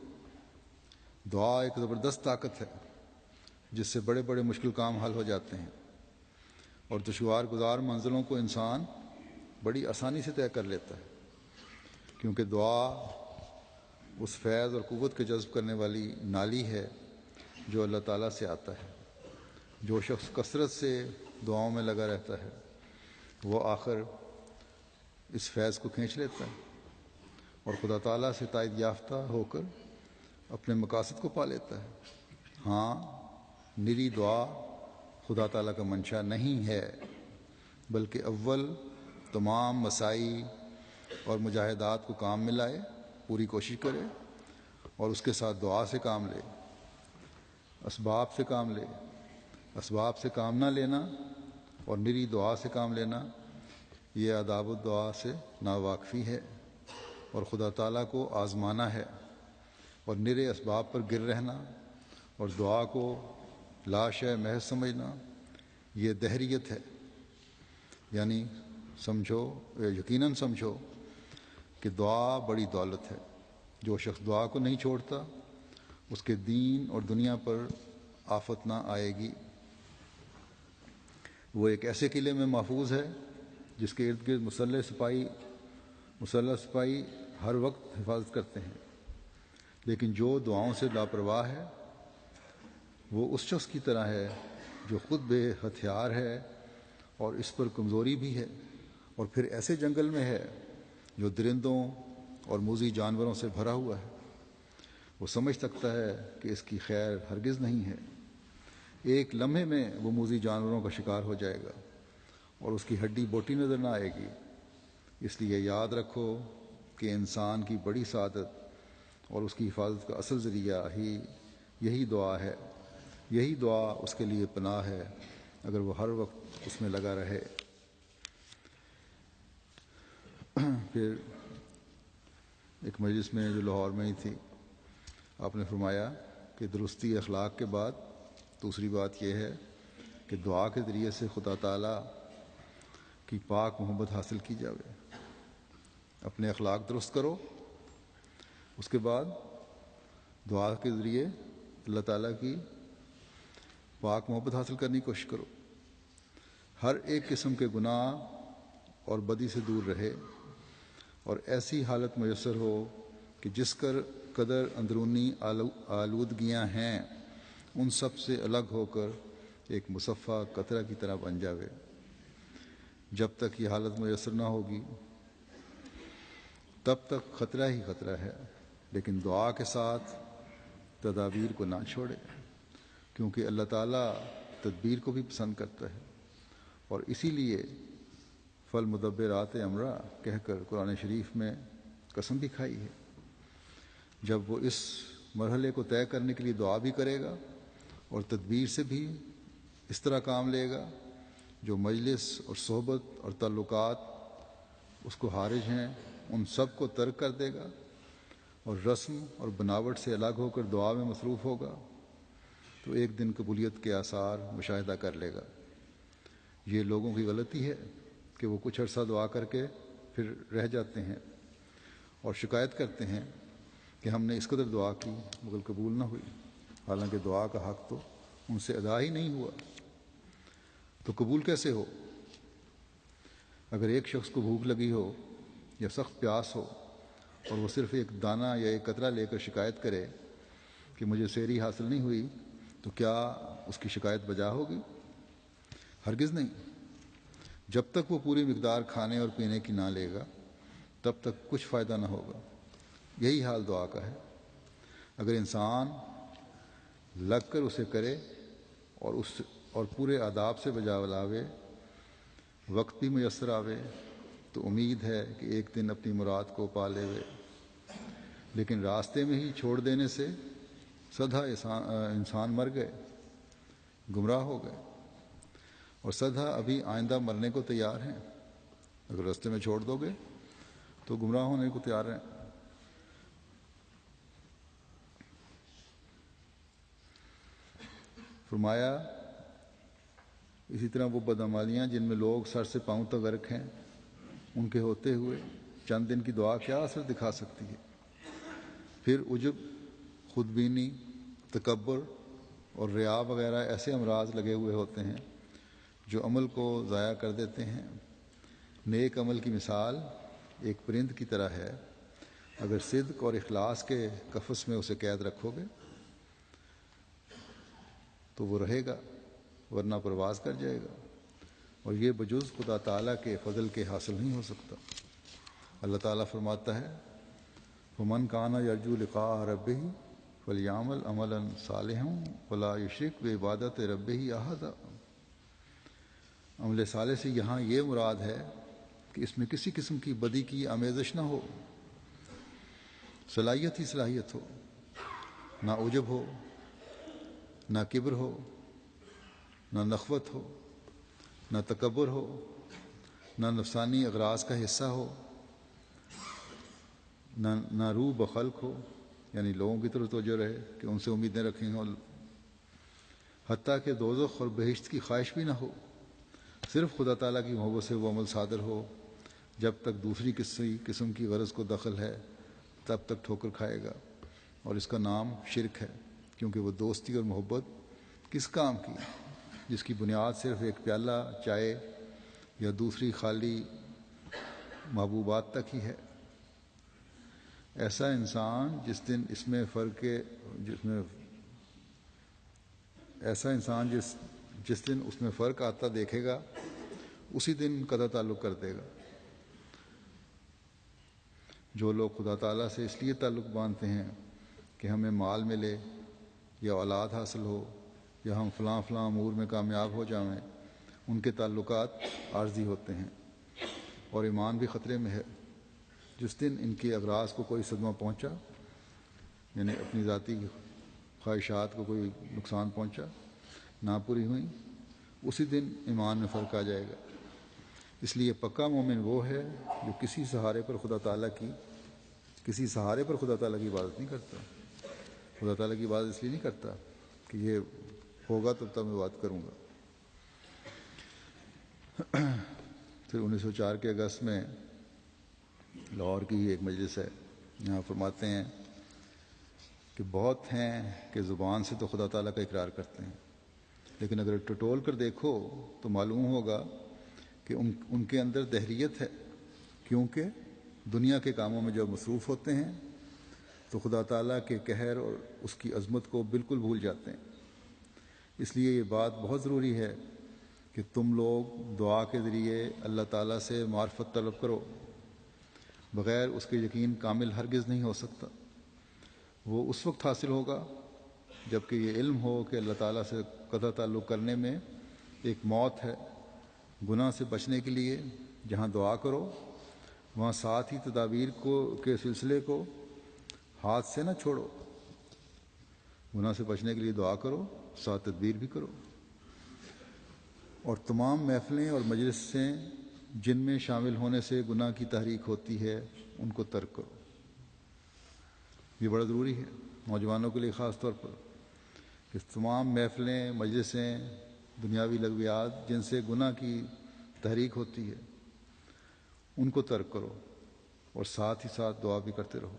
دعا ایک زبردست طاقت ہے جس سے بڑے بڑے مشکل کام حل ہو جاتے ہیں، اور دشوار گزار منزلوں کو انسان بڑی آسانی سے طے کر لیتا ہے، کیونکہ دعا اس فیض اور قوت کے جذب کرنے والی نالی ہے جو اللہ تعالیٰ سے آتا ہے۔ جو شخص کثرت سے دعاؤں میں لگا رہتا ہے وہ آخر اس فیض کو کھینچ لیتا ہے اور خدا تعالیٰ سے تائید یافتہ ہو کر اپنے مقاصد کو پا لیتا ہے۔ ہاں، نری دعا خدا تعالیٰ کا منشا نہیں ہے، بلکہ اول تمام مسائی اور مجاہدات کو کام میں لائے، پوری کوشش کرے اور اس کے ساتھ دعا سے کام لے۔ اسباب سے کام لے، اسباب سے کام نہ لینا اور نری دعا سے کام لینا یہ آداب الدعا سے ناواقفی ہے اور خدا تعالیٰ کو آزمانا ہے، اور نرے اسباب پر گر رہنا اور دعا کو لاشے محض سمجھنا یہ دہریت ہے۔ یعنی سمجھو، یقیناً سمجھو کہ دعا بڑی دولت ہے۔ جو شخص دعا کو نہیں چھوڑتا اس کے دین اور دنیا پر آفت نہ آئے گی۔ وہ ایک ایسے قلعے میں محفوظ ہے جس کے ارد گرد مسلح سپاہی ہر وقت حفاظت کرتے ہیں، لیکن جو دعاؤں سے لاپرواہ ہے وہ اس شخص کی طرح ہے جو خود بے ہتھیار ہے اور اس پر کمزوری بھی ہے، اور پھر ایسے جنگل میں ہے جو درندوں اور موذی جانوروں سے بھرا ہوا ہے۔ وہ سمجھ سکتا ہے کہ اس کی خیر ہرگز نہیں ہے۔ ایک لمحے میں وہ موذی جانوروں کا شکار ہو جائے گا اور اس کی ہڈی بوٹی نظر نہ آئے گی۔ اس لیے یاد رکھو کہ انسان کی بڑی سعادت اور اس کی حفاظت کا اصل ذریعہ ہی یہی دعا ہے۔ یہی دعا اس کے لیے پناہ ہے اگر وہ ہر وقت اس میں لگا رہے۔ پھر ایک مجلس میں جو لاہور میں ہی تھی، آپ نے فرمایا کہ درستی اخلاق کے بعد دوسری بات یہ ہے کہ دعا کے ذریعے سے خدا تعالیٰ کی پاک محبت حاصل کی جاوے۔ اپنے اخلاق درست کرو، اس کے بعد دعا کے ذریعے اللہ تعالیٰ کی پاک محبت حاصل کرنے کی کوشش کرو۔ ہر ایک قسم کے گناہ اور بدی سے دور رہے اور ایسی حالت میسر ہو کہ جس قدر اندرونی آلودگیاں ہیں ان سب سے الگ ہو کر ایک مصفہ قطرہ کی طرح بن جاوے۔ جب تک یہ حالت میسر نہ ہوگی تب تک خطرہ ہی خطرہ ہے، لیکن دعا کے ساتھ تدابیر کو نہ چھوڑے، کیونکہ اللہ تعالیٰ تدبیر کو بھی پسند کرتا ہے، اور اسی لیے فالمدبرات امرا کہہ کر قرآن شریف میں قسم بھی کھائی ہے۔ جب وہ اس مرحلے کو طے کرنے کے لیے دعا بھی کرے گا اور تدبیر سے بھی اس طرح کام لے گا جو مجلس اور صحبت اور تعلقات اس کو حارج ہیں ان سب کو ترک کر دے گا اور رسم اور بناوٹ سے الگ ہو کر دعا میں مصروف ہوگا، تو ایک دن قبولیت کے آثار مشاہدہ کر لے گا۔ یہ لوگوں کی غلطی ہے کہ وہ کچھ عرصہ دعا کر کے پھر رہ جاتے ہیں اور شکایت کرتے ہیں کہ ہم نے اس قدر دعا کی مگر قبول نہ ہوئی، حالانکہ دعا کا حق تو ان سے ادا ہی نہیں ہوا۔ تو قبول کیسے ہو؟ اگر ایک شخص کو بھوک لگی ہو یا سخت پیاس ہو اور وہ صرف ایک دانہ یا ایک قطرہ لے کر شکایت کرے کہ مجھے سحری حاصل نہیں ہوئی، تو کیا اس کی شکایت بجا ہوگی؟ ہرگز نہیں۔ جب تک وہ پوری مقدار کھانے اور پینے کی نہ لے گا تب تک کچھ فائدہ نہ ہوگا۔ یہی حال دعا کا ہے۔ اگر انسان لگ کر اسے کرے اور پورے آداب سے بجا لاوے، وقت بھی میسر آوے، تو امید ہے کہ ایک دن اپنی مراد کو پا لے۔ لیکن راستے میں ہی چھوڑ دینے سے سدھا انسان مر گئے، گمراہ ہو گئے، اور سدھا ابھی آئندہ مرنے کو تیار ہیں۔ اگر راستے میں چھوڑ دو گے تو گمراہ ہونے کو تیار ہیں۔ فرمایا اسی طرح وہ بدعمالیاں جن میں لوگ سر سے پاؤں تک غرق ہیں، ان کے ہوتے ہوئے چند دن کی دعا کیا اثر دکھا سکتی ہے؟ پھر عجب، خود بینی، تکبر اور ریا وغیرہ ایسے امراض لگے ہوئے ہوتے ہیں جو عمل کو ضائع کر دیتے ہیں۔ نیک عمل کی مثال ایک پرند کی طرح ہے، اگر صدق اور اخلاص کے قفس میں اسے قید رکھو گے تو وہ رہے گا، ورنہ پرواز کر جائے گا، اور یہ بجز خدا تعالیٰ کے فضل کے حاصل نہیں ہو سکتا۔ اللہ تعالیٰ فرماتا ہے وَمَنْ كَانَ يَرْجُو لِقَاءَ رَبِّهِ فَلْيَعْمَلْ عَمَلًا صَالِحًا وَلَا يُشْرِكْ بِعِبَادَةِ رَبِّهِ أَحَدًا۔ عمل صالح سے یہاں یہ مراد ہے کہ اس میں کسی قسم کی بدی کی آمیزش نہ ہو، صلاحیت ہی صلاحیت ہو، نہ عجب ہو، نہ کبر ہو، نہ نخوت ہو، نہ تکبر ہو، نہ نفسانی اغراض کا حصہ ہو، نہ روح بخلق ہو، یعنی لوگوں کی طرف توجہ رہے کہ ان سے امیدیں رکھیں ہوں، حتیٰ کہ دوزخ اور بہشت کی خواہش بھی نہ ہو۔ صرف خدا تعالیٰ کی محبت سے وہ عمل صادر ہو۔ جب تک دوسری کسی قسم کی غرض کو دخل ہے تب تک ٹھوکر کھائے گا، اور اس کا نام شرک ہے، کیونکہ وہ دوستی اور محبت کس کام کی جس کی بنیاد صرف ایک پیالہ چائے یا دوسری خالی محبوبات تک ہی ہے۔ ایسا انسان جس دن اس میں فرق آتا دیکھے گا اسی دن قطع تعلق کر دے گا۔ جو لوگ خدا تعالیٰ سے اس لیے تعلق باندھتے ہیں کہ ہمیں مال ملے یا اولاد حاصل ہو یا ہم فلاں فلاں امور میں کامیاب ہو جائیں، ان کے تعلقات عارضی ہوتے ہیں اور ایمان بھی خطرے میں ہے۔ جس دن ان کے اغراض کو کوئی صدمہ پہنچا، یعنی اپنی ذاتی خواہشات کو کوئی نقصان پہنچا، نہ پوری ہوئیں، اسی دن ایمان میں فرق آ جائے گا۔ اس لیے پکا مومن وہ ہے جو کسی سہارے پر خدا تعالیٰ کی عبادت نہیں کرتا۔ خدا تعالیٰ کی عبادت اس لیے نہیں کرتا کہ یہ ہوگا تب میں بات کروں گا۔ پھر 1904 کے اگست میں لاہور کی ایک مجلس ہے، یہاں فرماتے ہیں کہ بہت ہیں کہ زبان سے تو خدا تعالیٰ کا اقرار کرتے ہیں، لیکن اگر ٹٹول کر دیکھو تو معلوم ہوگا کہ ان کے اندر دہریت ہے، کیونکہ دنیا کے کاموں میں جب مصروف ہوتے ہیں تو خدا تعالیٰ کے قہر اور اس کی عظمت کو بالکل بھول جاتے ہیں۔ اس لیے یہ بات بہت ضروری ہے کہ تم لوگ دعا کے ذریعے اللہ تعالیٰ سے معرفت طلب کرو۔ بغیر اس کے یقین کامل ہرگز نہیں ہو سکتا۔ وہ اس وقت حاصل ہوگا جب کہ یہ علم ہو کہ اللہ تعالیٰ سے قطع تعلق کرنے میں ایک موت ہے۔ گناہ سے بچنے کے لیے جہاں دعا کرو وہاں ساتھ ہی تدابیر کے سلسلے کو ہاتھ سے نہ چھوڑو۔ گناہ سے بچنے کے لیے دعا کرو، ساتھ تدبیر بھی کرو۔ اور تمام محفلیں اور مجلسیں جن میں شامل ہونے سے گناہ کی تحریک ہوتی ہے ان کو ترک کرو۔ یہ بڑا ضروری ہے نوجوانوں کے لیے خاص طور پر کہ تمام محفلیں، مجلسیں، دنیاوی لغویات جن سے گناہ کی تحریک ہوتی ہے ان کو ترک کرو، اور ساتھ ہی ساتھ دعا بھی کرتے رہو۔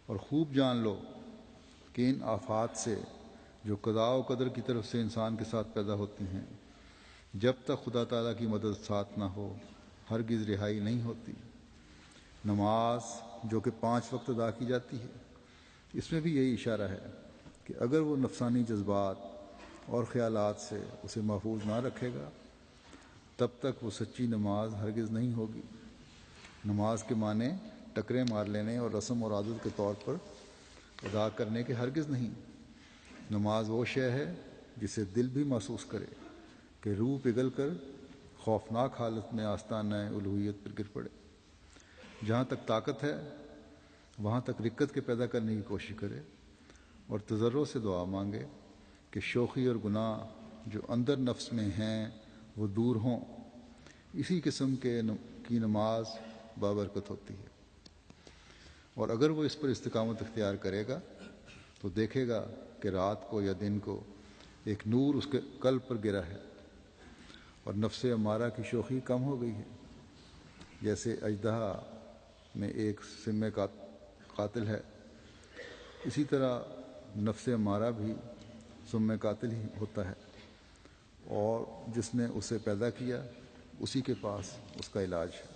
اور خوب جان لو کہ ان آفات سے جو قضاء و قدر کی طرف سے انسان کے ساتھ پیدا ہوتی ہیں، جب تک خدا تعالیٰ کی مدد ساتھ نہ ہو ہرگز رہائی نہیں ہوتی۔ نماز جو کہ 5 وقت ادا کی جاتی ہے، اس میں بھی یہی اشارہ ہے کہ اگر وہ نفسانی جذبات اور خیالات سے اسے محفوظ نہ رکھے گا تب تک وہ سچی نماز ہرگز نہیں ہوگی۔ نماز کے معنی ٹکرے مار لینے اور رسم اور عادت کے طور پر ادا کرنے کے ہرگز نہیں۔ نماز وہ شے ہے جسے دل بھی محسوس کرے کہ روح پگھل کر خوفناک حالت میں آستانہ الوہیت پر گر پڑے۔ جہاں تک طاقت ہے وہاں تک رکت کے پیدا کرنے کی کوشش کرے اور تضرع سے دعا مانگے کہ شوخی اور گناہ جو اندر نفس میں ہیں وہ دور ہوں۔ اسی قسم کی نماز بابرکت ہوتی ہے، اور اگر وہ اس پر استقامت اختیار کرے گا تو دیکھے گا کہ رات کو یا دن کو ایک نور اس کے قلب پر گرا ہے اور نفس امارہ کی شوخی کم ہو گئی ہے۔ جیسے اژدہا میں ایک سم قاتل ہے، اسی طرح نفس امارہ بھی سم قاتل ہی ہوتا ہے، اور جس نے اسے پیدا کیا اسی کے پاس اس کا علاج ہے۔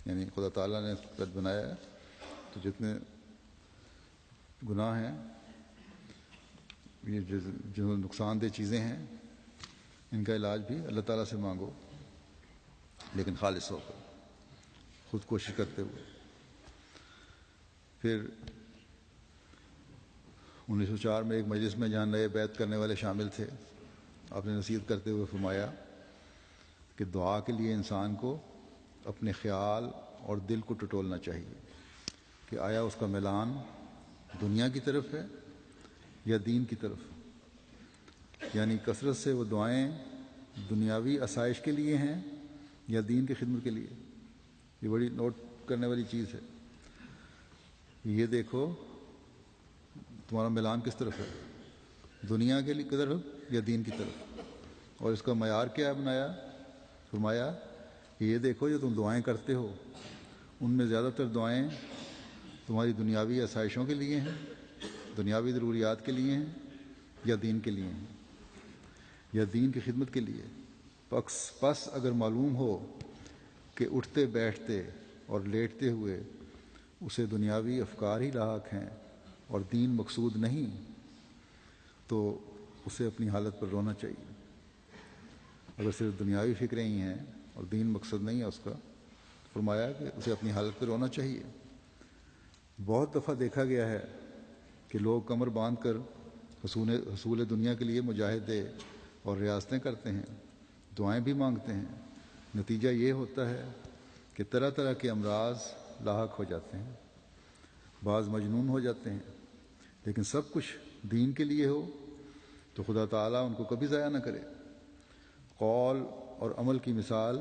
یعنی خدا تعالیٰ نے قد بنایا ہے تو جتنے گناہ ہیں، یہ جو نقصان دہ چیزیں ہیں، ان کا علاج بھی اللہ تعالیٰ سے مانگو، لیکن خالص ہو کر، خود کوشش کرتے ہوئے۔ پھر 1904 میں ایک مجلس میں جہاں نئے بیعت کرنے والے شامل تھے، آپ نے نصیحت کرتے ہوئے فرمایا کہ دعا کے لیے انسان کو اپنے خیال اور دل کو ٹٹولنا چاہیے کہ آیا اس کا میلان دنیا کی طرف ہے یا دین کی طرف، یعنی کثرت سے وہ دعائیں دنیاوی آسائش کے لیے ہیں یا دین کی خدمت کے لیے۔ یہ بڑی نوٹ کرنے والی چیز ہے۔ یہ دیکھو تمہارا میلان کس طرف ہے، دنیا کے لیے طرف یا دین کی طرف، اور اس کا معیار کیا بنایا؟ فرمایا کہ یہ دیکھو جو تم دعائیں کرتے ہو ان میں زیادہ تر دعائیں تمہاری دنیاوی آسائشوں کے لیے ہیں، دنیاوی ضروریات کے لیے ہیں، یا دین کے لیے ہیں، یا دین کی خدمت کے لیے۔ پس اگر معلوم ہو کہ اٹھتے بیٹھتے اور لیٹتے ہوئے اسے دنیاوی افکار ہی لاحق ہیں اور دین مقصود نہیں، تو اسے اپنی حالت پر رونا چاہیے۔ اگر صرف دنیاوی فکریں ہی ہیں اور دین مقصد نہیں ہے اس کا، فرمایا کہ اسے اپنی حالت پر رونا چاہیے۔ بہت دفعہ دیکھا گیا ہے کہ لوگ کمر باندھ کر حصول دنیا کے لیے مجاہدے اور ریاستیں کرتے ہیں، دعائیں بھی مانگتے ہیں، نتیجہ یہ ہوتا ہے کہ طرح طرح کے امراض لاحق ہو جاتے ہیں، بعض مجنون ہو جاتے ہیں، لیکن سب کچھ دین کے لیے ہو تو خدا تعالیٰ ان کو کبھی ضائع نہ کرے۔ قول اور عمل کی مثال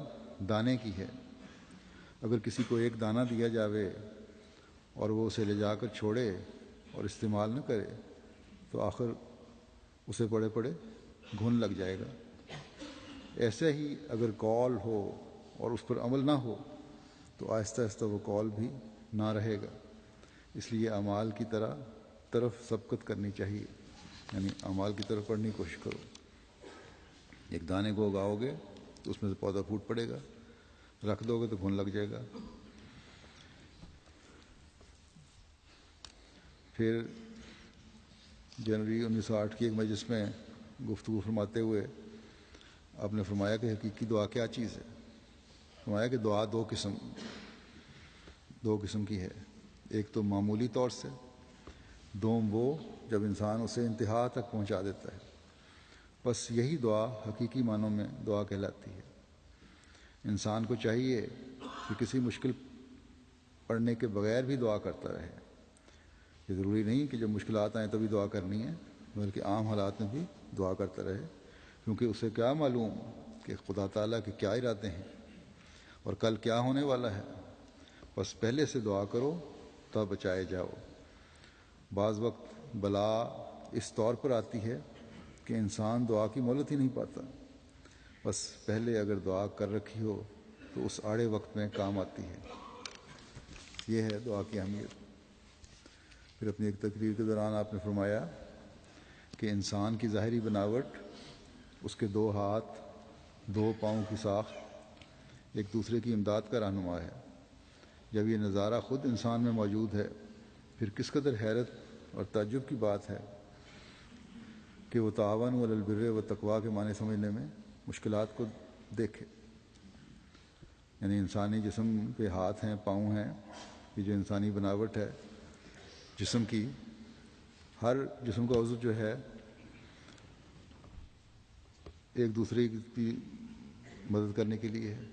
دانے کی ہے، اگر کسی کو ایک دانہ دیا جاوے اور وہ اسے لے جا کر چھوڑے اور استعمال نہ کرے تو آخر اسے پڑے پڑے گھن لگ جائے گا۔ ایسے ہی اگر قول ہو اور اس پر عمل نہ ہو تو آہستہ آہستہ وہ قول بھی نہ رہے گا۔ اس لیے اعمال کی طرف سبقت کرنی چاہیے، یعنی اعمال کی طرف پڑھنے کی کوشش کرو۔ ایک دانے کو اگاؤ گے تو اس میں سے پودا پھوٹ پڑے گا، رکھ دو گے تو گھن لگ جائے گا۔ پھر جنوری 1960 کی ایک مجلس میں گفتگو فرماتے ہوئے آپ نے فرمایا کہ حقیقی دعا کیا چیز ہے؟ فرمایا کہ دعا دو قسم کی ہے، ایک تو معمولی طور سے، دوم وہ جب انسان اسے انتہا تک پہنچا دیتا ہے، بس یہی دعا حقیقی معنوں میں دعا کہلاتی ہے۔ انسان کو چاہیے کہ کسی مشکل پڑنے کے بغیر بھی دعا کرتا رہے۔ یہ ضروری نہیں کہ جب مشکلات آئیں تبھی دعا کرنی ہے، بلکہ عام حالات میں بھی دعا کرتا رہے، کیونکہ اسے کیا معلوم کہ خدا تعالیٰ کے کیا ارادے ہیں اور کل کیا ہونے والا ہے۔ بس پہلے سے دعا کرو تب بچائے جاؤ۔ بعض وقت بلا اس طور پر آتی ہے کہ انسان دعا کی مہلت ہی نہیں پاتا، بس پہلے اگر دعا کر رکھی ہو تو اس آڑے وقت میں کام آتی ہے۔ یہ ہے دعا کی اہمیت۔ پھر اپنی ایک تقریر کے دوران آپ نے فرمایا کہ انسان کی ظاہری بناوٹ، اس کے 2 ہاتھ 2 پاؤں کی ساخت ایک دوسرے کی امداد کا رہنما ہے۔ جب یہ نظارہ خود انسان میں موجود ہے پھر کس قدر حیرت اور تعجب کی بات ہے کہ وہ تعاون علی البر والتقویٰ کے معنی سمجھنے میں مشکلات کو دیکھے۔ یعنی انسانی جسم پہ ہاتھ ہیں، پاؤں ہیں، یہ جو انسانی بناوٹ ہے جسم کی، ہر جسم کا عضو جو ہے ایک دوسرے کی مدد کرنے کے لیے ہے۔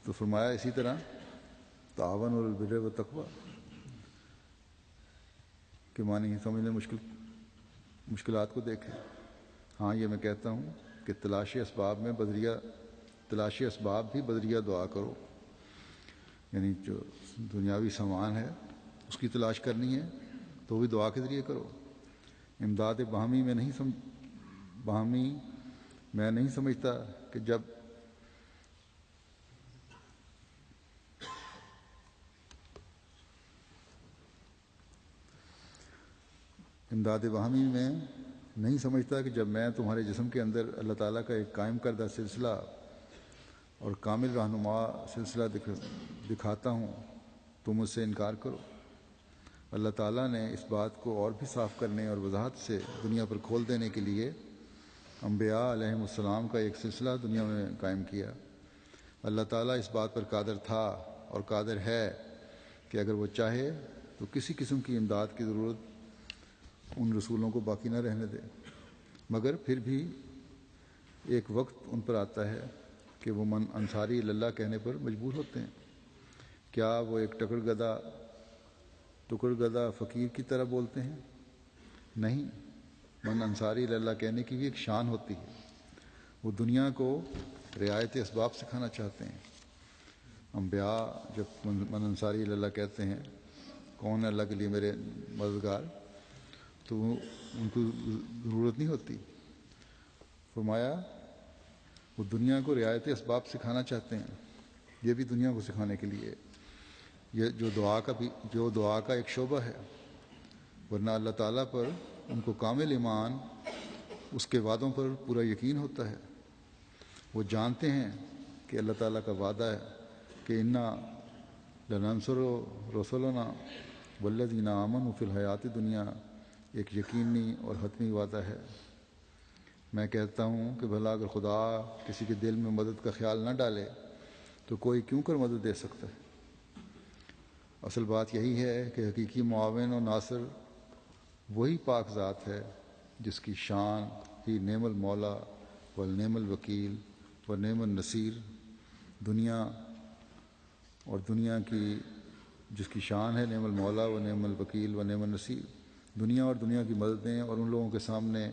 تو فرمایا اسی طرح تعاون علی البر والتقویٰ کے معنی سمجھنے مشکلات کو دیکھیں۔ ہاں یہ میں کہتا ہوں کہ تلاشی اسباب بھی بدریہ دعا کرو، یعنی جو دنیاوی سامان ہے اس کی تلاش کرنی ہے تو بھی دعا کے ذریعے کرو۔ امداد باہمی میں نہیں سمجھتا کہ جب میں تمہارے جسم کے اندر اللہ تعالیٰ کا ایک قائم کردہ سلسلہ اور کامل رہنما سلسلہ دکھاتا ہوں تم مجھ سے انکار کرو۔ اللہ تعالیٰ نے اس بات کو اور بھی صاف کرنے اور وضاحت سے دنیا پر کھول دینے کے لیے انبیاء علیہم السلام کا ایک سلسلہ دنیا میں قائم کیا۔ اللہ تعالیٰ اس بات پر قادر تھا اور قادر ہے کہ اگر وہ چاہے تو کسی قسم کی امداد کی ضرورت ان رسولوں کو باقی نہ رہنے دے، مگر پھر بھی ایک وقت ان پر آتا ہے کہ وہ من انصاری اللہ کہنے پر مجبور ہوتے ہیں۔ کیا وہ ایک ٹکر گدا فقیر کی طرح بولتے ہیں؟ نہیں، من انصاری اللہ کہنے کی بھی ایک شان ہوتی ہے۔ وہ دنیا کو رعایت اسباب سکھانا چاہتے ہیں۔ انبیاء جب من انصاری اللہ کہتے ہیں، کون ہے اللہ کے لیے میرے مددگار، تو ان کو ضرورت نہیں ہوتی۔ فرمایا وہ دنیا کو رعایت اسباب سکھانا چاہتے ہیں، یہ بھی دنیا کو سکھانے کے لیے، یہ جو دعا کا ایک شعبہ ہے، ورنہ اللہ تعالیٰ پر ان کو کامل ایمان، اس کے وعدوں پر پورا یقین ہوتا ہے۔ وہ جانتے ہیں کہ اللہ تعالیٰ کا وعدہ ہے کہ انا لننصر رسولنا والذین آمنوا فی الحیات دنیا، ایک یقینی اور حتمی وعدہ ہے۔ میں کہتا ہوں کہ بھلا اگر خدا کسی کے دل میں مدد کا خیال نہ ڈالے تو کوئی کیوں کر مدد دے سکتا ہے؟ اصل بات یہی ہے کہ حقیقی معاون و ناصر وہی پاک ذات ہے جس کی شان ہی نعم المولا والنعم الوکیل و نعم النصیر، دنیا اور دنیا کی جس کی شان ہے نعم المولا و نعم الوکیل و نعم النصیر، دنیا اور دنیا کی مددیں اور ان لوگوں کے سامنے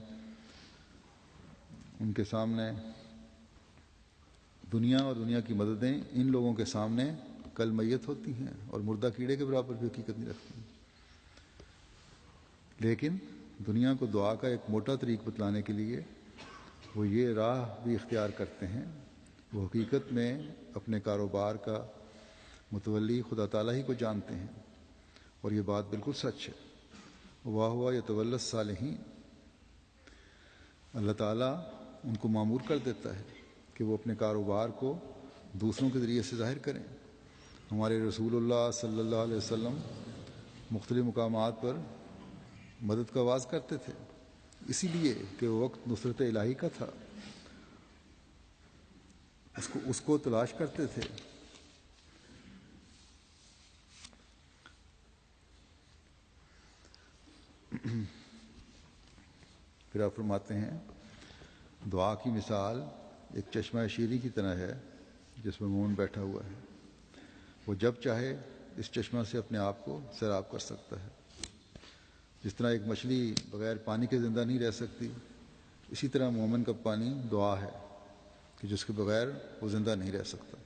دنیا اور دنیا کی مددیں ان لوگوں کے سامنے کل میت ہوتی ہیں اور مردہ کیڑے کے برابر بھی حقیقت نہیں رکھتی ہیں۔ لیکن دنیا کو دعا کا ایک موٹا طریق بتلانے کے لیے وہ یہ راہ بھی اختیار کرتے ہیں، وہ حقیقت میں اپنے کاروبار کا متولی خدا تعالیٰ ہی کو جانتے ہیں، اور یہ بات بالکل سچ ہے۔ واہ ہوا یتولی الصالحین، اللہ تعالیٰ ان کو مامور کر دیتا ہے کہ وہ اپنے کاروبار کو دوسروں کے ذریعے سے ظاہر کریں۔ ہمارے رسول اللہ صلی اللہ علیہ وسلم مختلف مقامات پر مدد کا آغاز کرتے تھے، اسی لیے کہ وہ وقت نصرت الہی کا تھا، اس کو تلاش کرتے تھے۔ پھر آپ فرماتے ہیں دعا کی مثال ایک چشمہ شیری کی طرح ہے جس میں مومن بیٹھا ہوا ہے، وہ جب چاہے اس چشمہ سے اپنے آپ کو سیراب کر سکتا ہے۔ جس طرح ایک مچھلی بغیر پانی کے زندہ نہیں رہ سکتی، اسی طرح مومن کا پانی دعا ہے کہ جس کے بغیر وہ زندہ نہیں رہ سکتا۔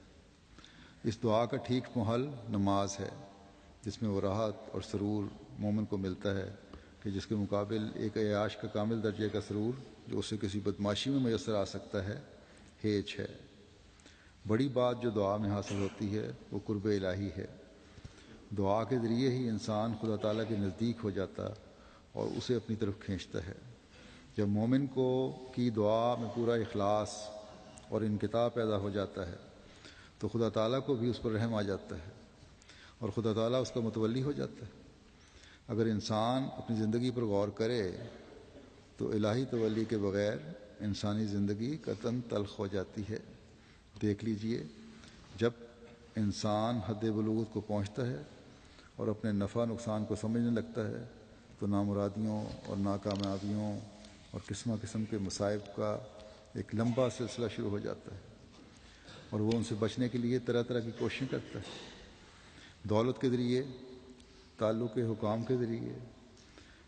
اس دعا کا ٹھیک محل نماز ہے، جس میں وہ راحت اور سرور مومن کو ملتا ہے کہ جس کے مقابل ایک عیاش کا کامل درجے کا سرور جو اسے کسی بدماشی میں میسر آ سکتا ہے ہیچ ہے۔ بڑی بات جو دعا میں حاصل ہوتی ہے وہ قرب الہی ہے۔ دعا کے ذریعے ہی انسان خدا تعالیٰ کے نزدیک ہو جاتا اور اسے اپنی طرف کھینچتا ہے۔ جب مومن کی دعا میں پورا اخلاص اور انقطاع پیدا ہو جاتا ہے تو خدا تعالیٰ کو بھی اس پر رحم آ جاتا ہے اور خدا تعالیٰ اس کا متولی ہو جاتا ہے۔ اگر انسان اپنی زندگی پر غور کرے تو الہی تولی کے بغیر انسانی زندگی قطعاً تلخ ہو جاتی ہے۔ دیکھ لیجئے، جب انسان حد بلوغت کو پہنچتا ہے اور اپنے نفع نقصان کو سمجھنے لگتا ہے تو نامرادیوں اور ناکامیابیوں اور قسم قسم کے مصائب کا ایک لمبا سلسلہ شروع ہو جاتا ہے، اور وہ ان سے بچنے کے لیے طرح طرح کی کوششیں کرتا ہے، دولت کے ذریعے، تعلق کے حکام کے ذریعے،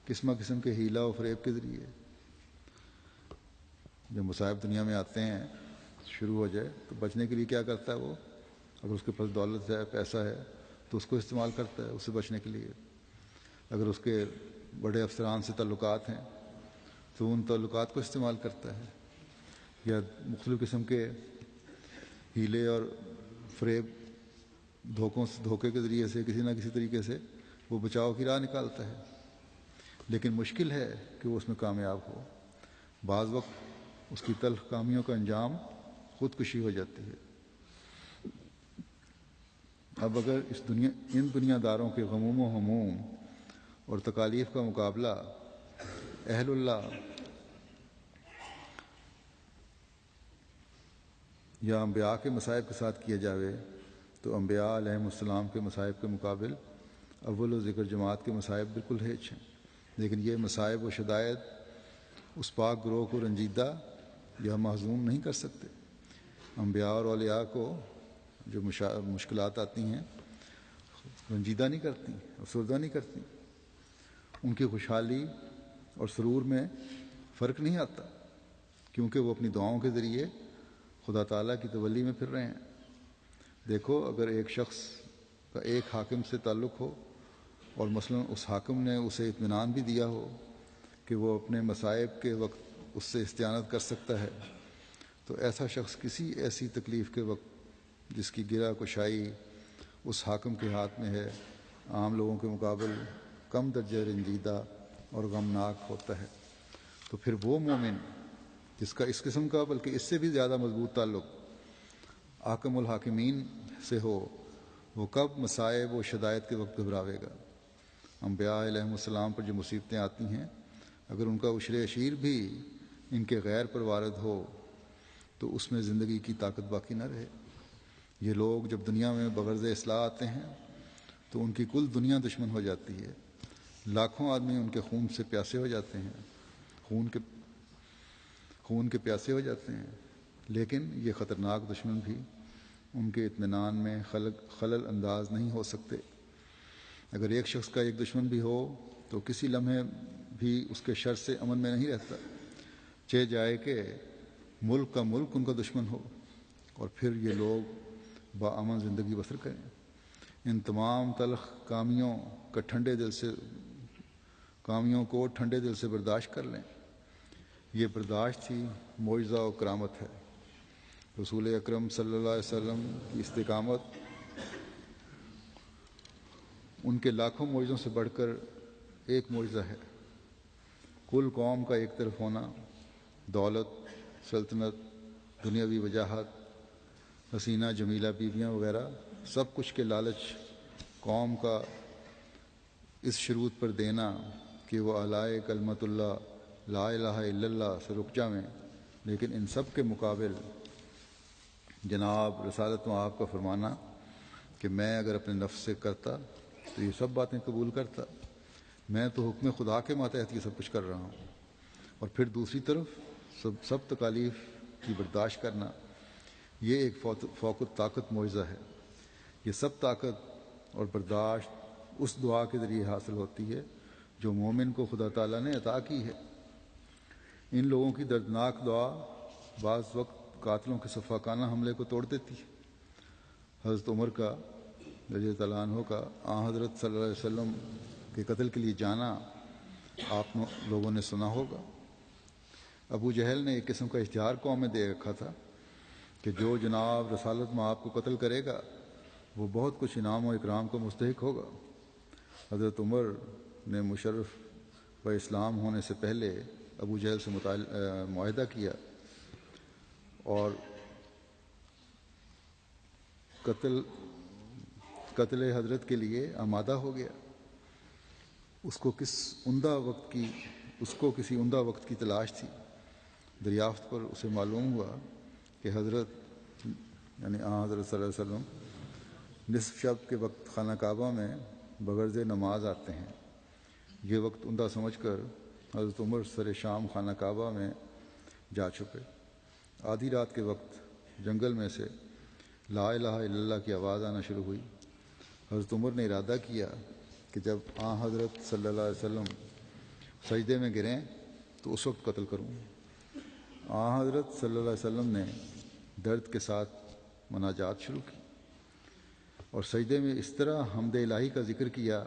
قسم قسم کے ہیلا و فریب کے ذریعے۔ جب مصائب دنیا میں آتے ہیں شروع ہو جائے تو بچنے کے لیے کیا کرتا ہے وہ؟ اگر اس کے پاس دولت ہے، پیسہ ہے تو اس کو استعمال کرتا ہے اس سے بچنے کے لیے۔ اگر اس کے بڑے افسران سے تعلقات ہیں تو ان تعلقات کو استعمال کرتا ہے، یا مختلف قسم کے ہیلے اور فریب دھوکے کے ذریعے سے کسی نہ کسی طریقے سے وہ بچاؤ کی راہ نکالتا ہے، لیکن مشکل ہے کہ وہ اس میں کامیاب ہو۔ بعض وقت اس کی تلخ کامیوں کا انجام خودکشی ہو جاتی ہے۔ اب اگر ان دنیا داروں کے غموم و ہموم اور تکالیف کا مقابلہ اہل اللہ یا انبیاء کے مصائب کے ساتھ کیا جاوے تو انبیاء علیہم السلام کے مصائب کے مقابل اول و ذکر جماعت کے مصائب بالکل ہیچ ہیں، لیکن یہ مصائب و شدائد اس پاک گروہ کو رنجیدہ یا محزون نہیں کر سکتے۔ انبیاء اور اولیاء کو جو مشکلات آتی ہیں رنجیدہ نہیں کرتی، افسردہ نہیں کرتی، ان کی خوشحالی اور سرور میں فرق نہیں آتا، کیونکہ وہ اپنی دعاؤں کے ذریعے خدا تعالیٰ کی تولی میں پھر رہے ہیں۔ دیکھو، اگر ایک شخص کا ایک حاکم سے تعلق ہو اور مثلا اس حاکم نے اسے اطمینان بھی دیا ہو کہ وہ اپنے مصائب کے وقت اس سے استعانت کر سکتا ہے، تو ایسا شخص کسی ایسی تکلیف کے وقت جس کی گرہ کشائی اس حاکم کے ہاتھ میں ہے، عام لوگوں کے مقابل کم درجہ رنجیدہ اور غمناک ہوتا ہے۔ تو پھر وہ مومن جس کا اس قسم کا بلکہ اس سے بھی زیادہ مضبوط تعلق حاکم الحاکمین سے ہو، وہ کب مصائب و شدائد کے وقت گھبراوے گا؟ انبیاء علیہم السلام پر جو مصیبتیں آتی ہیں، اگر ان کا عشر عشیر بھی ان کے غیر پر وارد ہو تو اس میں زندگی کی طاقت باقی نہ رہے۔ یہ لوگ جب دنیا میں بغرض اصلاح آتے ہیں تو ان کی کل دنیا دشمن ہو جاتی ہے، لاکھوں آدمی ان کے خون سے پیاسے ہو جاتے ہیں، خون کے پیاسے ہو جاتے ہیں، لیکن یہ خطرناک دشمن بھی ان کے اطمینان میں خلل انداز نہیں ہو سکتے۔ اگر ایک شخص کا ایک دشمن بھی ہو تو کسی لمحے بھی اس کے شر سے امن میں نہیں رہتا، چہ جائے کہ ملک کا ملک ان کا دشمن ہو، اور پھر یہ لوگ باامن زندگی بسر کریں۔ ان تمام تلخ کامیوں کو ٹھنڈے دل سے برداشت کر لیں۔ یہ برداشت ہی معجزہ و کرامت ہے۔ رسول اکرم صلی اللہ علیہ وسلم کی استقامت ان کے لاکھوں معجزوں سے بڑھ کر ایک معجزہ ہے۔ کل قوم کا ایک طرف ہونا، دولت، سلطنت، دنیاوی وجاہت، حسینہ جمیلہ بیویاں وغیرہ سب کچھ کے لالچ قوم کا اس شروط پر دینا کہ وہ اعلی کلمت اللہ لا الہ الا اللہ سے رک جائیں، لیکن ان سب کے مقابل جناب رسالت آپ کا فرمانا کہ میں اگر اپنے نفس سے کرتا تو یہ سب باتیں قبول کرتا، میں تو حکم خدا کے ماتحت یہ سب کچھ کر رہا ہوں، اور پھر دوسری طرف سب تکالیف کی برداشت کرنا، یہ ایک فوق طاقت معجزہ ہے۔ یہ سب طاقت اور برداشت اس دعا کے ذریعے حاصل ہوتی ہے جو مومن کو خدا تعالیٰ نے عطا کی ہے۔ ان لوگوں کی دردناک دعا بعض وقت قاتلوں کے صفاقانہ حملے کو توڑ دیتی ہے۔ حضرت عمر کا رضی اللہ عنہ کا حضرت صلی اللہ علیہ وسلم کے قتل کے لیے جانا آپ لوگوں نے سنا ہوگا۔ ابو جہل نے ایک قسم کا اشتہار قوم میں دے رکھا تھا کہ جو جناب رسالت میں آپ کو قتل کرے گا وہ بہت کچھ انعام و اکرام کو مستحق ہوگا۔ حضرت عمر نے مشرف و اسلام ہونے سے پہلے ابو جہل سے معاہدہ کیا اور قتل حضرت کے لیے آمادہ ہو گیا۔ اس کو کسی عمدہ وقت کی تلاش تھی۔ دریافت پر اسے معلوم ہوا کہ حضرت یعنی حضرت صلی اللہ علیہ وسلم نصف شب کے وقت خانہ کعبہ میں بغرض نماز آتے ہیں۔ یہ وقت عمدہ سمجھ کر حضرت عمر سر شام خانہ کعبہ میں جا چھپے۔ آدھی رات کے وقت جنگل میں سے لا الہ الا اللہ کی آواز آنا شروع ہوئی۔ حضرت عمر نے ارادہ کیا کہ جب حضرت صلی اللہ علیہ وسلم سجدے میں گریں تو اس وقت قتل کروں۔ حضرت صلی اللہ علیہ وسلم نے درد کے ساتھ مناجات شروع کی اور سجدے میں اس طرح حمد الہی کا ذکر کیا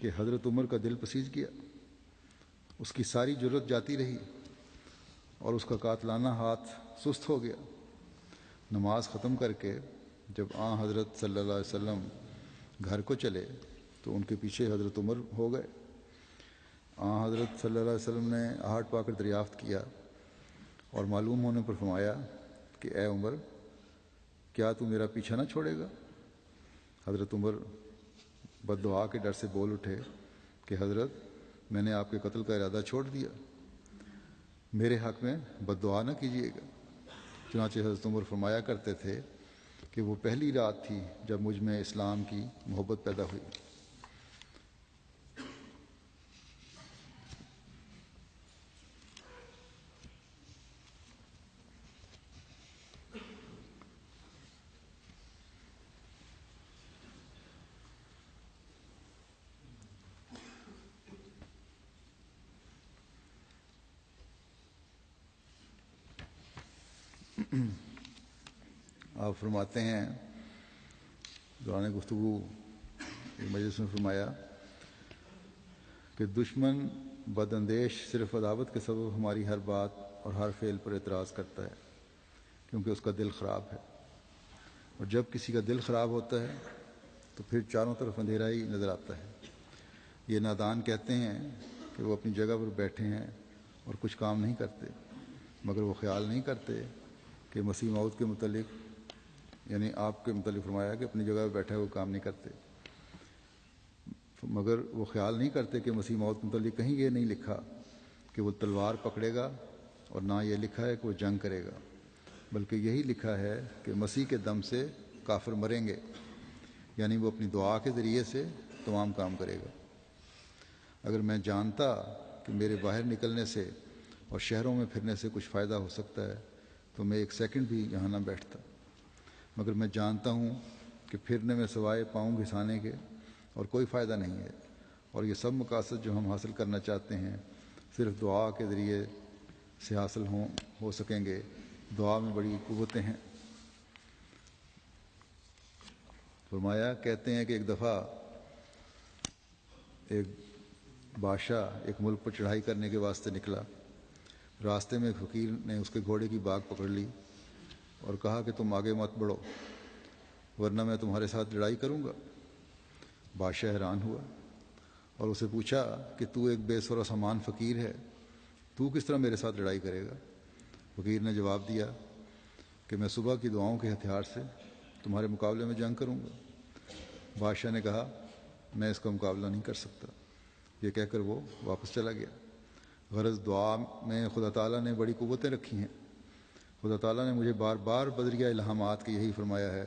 کہ حضرت عمر کا دل پسیج گیا۔ اس کی ساری جرت جاتی رہی اور اس کا قاتلانہ ہاتھ سست ہو گیا۔ نماز ختم کر کے جب حضرت صلی اللہ علیہ وسلم گھر کو چلے تو ان کے پیچھے حضرت عمر ہو گئے۔ حضرت صلی اللہ علیہ وسلم نے آہٹ پا کر دریافت کیا اور معلوم ہونے پر فرمایا کہ اے عمر، کیا تو میرا پیچھا نہ چھوڑے گا؟ حضرت عمر بد دعا کے ڈر سے بول اٹھے کہ حضرت، میں نے آپ کے قتل کا ارادہ چھوڑ دیا، میرے حق میں بد دعا نہ کیجیے گا۔ چنانچہ حضرت عمر فرمایا کرتے تھے کہ وہ پہلی رات تھی جب مجھ میں اسلام کی محبت پیدا ہوئی۔ آپ فرماتے ہیں دوران گفتگو مجلس میں فرمایا کہ دشمن بد اندیش صرف عداوت کے سبب ہماری ہر بات اور ہر فعل پر اعتراض کرتا ہے کیونکہ اس کا دل خراب ہے، اور جب کسی کا دل خراب ہوتا ہے تو پھر چاروں طرف اندھیرا ہی نظر آتا ہے۔ یہ نادان کہتے ہیں کہ وہ اپنی جگہ پر بیٹھے ہیں اور کچھ کام نہیں کرتے، مگر وہ خیال نہیں کرتے کہ مسیح موعود کے متعلق یعنی آپ کے متعلق فرمایا کہ اپنی جگہ پہ بیٹھے وہ کام نہیں کرتے، مگر وہ خیال نہیں کرتے کہ مسیح موعود کے متعلق کہیں یہ نہیں لکھا کہ وہ تلوار پکڑے گا، اور نہ یہ لکھا ہے کہ وہ جنگ کرے گا، بلکہ یہی لکھا ہے کہ مسیح کے دم سے کافر مریں گے۔ یعنی وہ اپنی دعا کے ذریعے سے تمام کام کرے گا۔ اگر میں جانتا کہ میرے باہر نکلنے سے اور شہروں میں پھرنے سے کچھ فائدہ ہو سکتا ہے تو میں ایک سیکنڈ بھی یہاں نہ بیٹھتا، مگر میں جانتا ہوں کہ پھرنے میں سوائے پاؤں گھسانے کے اور کوئی فائدہ نہیں ہے، اور یہ سب مقاصد جو ہم حاصل کرنا چاہتے ہیں صرف دعا کے ذریعے سے حاصل ہو سکیں گے۔ دعا میں بڑی قوتیں ہیں۔ فرمایا، کہتے ہیں کہ ایک دفعہ ایک بادشاہ ایک ملک پر چڑھائی کرنے کے واسطے نکلا۔ راستے میں ایک فقیر نے اس کے گھوڑے کی باگ پکڑ لی اور کہا کہ تم آگے مت بڑھو ورنہ میں تمہارے ساتھ لڑائی کروں گا۔ بادشاہ حیران ہوا اور اسے پوچھا کہ تو ایک بے سر و سامان فقیر ہے، تو کس طرح میرے ساتھ لڑائی کرے گا؟ فقیر نے جواب دیا کہ میں صبح کی دعاؤں کے ہتھیار سے تمہارے مقابلے میں جنگ کروں گا۔ بادشاہ نے کہا، میں اس کا مقابلہ نہیں کر سکتا۔ یہ کہہ کر وہ واپس چلا گیا۔ غرض دعا میں خدا تعالیٰ نے بڑی قوتیں رکھی ہیں۔ خدا تعالیٰ نے مجھے بار بار بدریہ الہامات کے یہی فرمایا ہے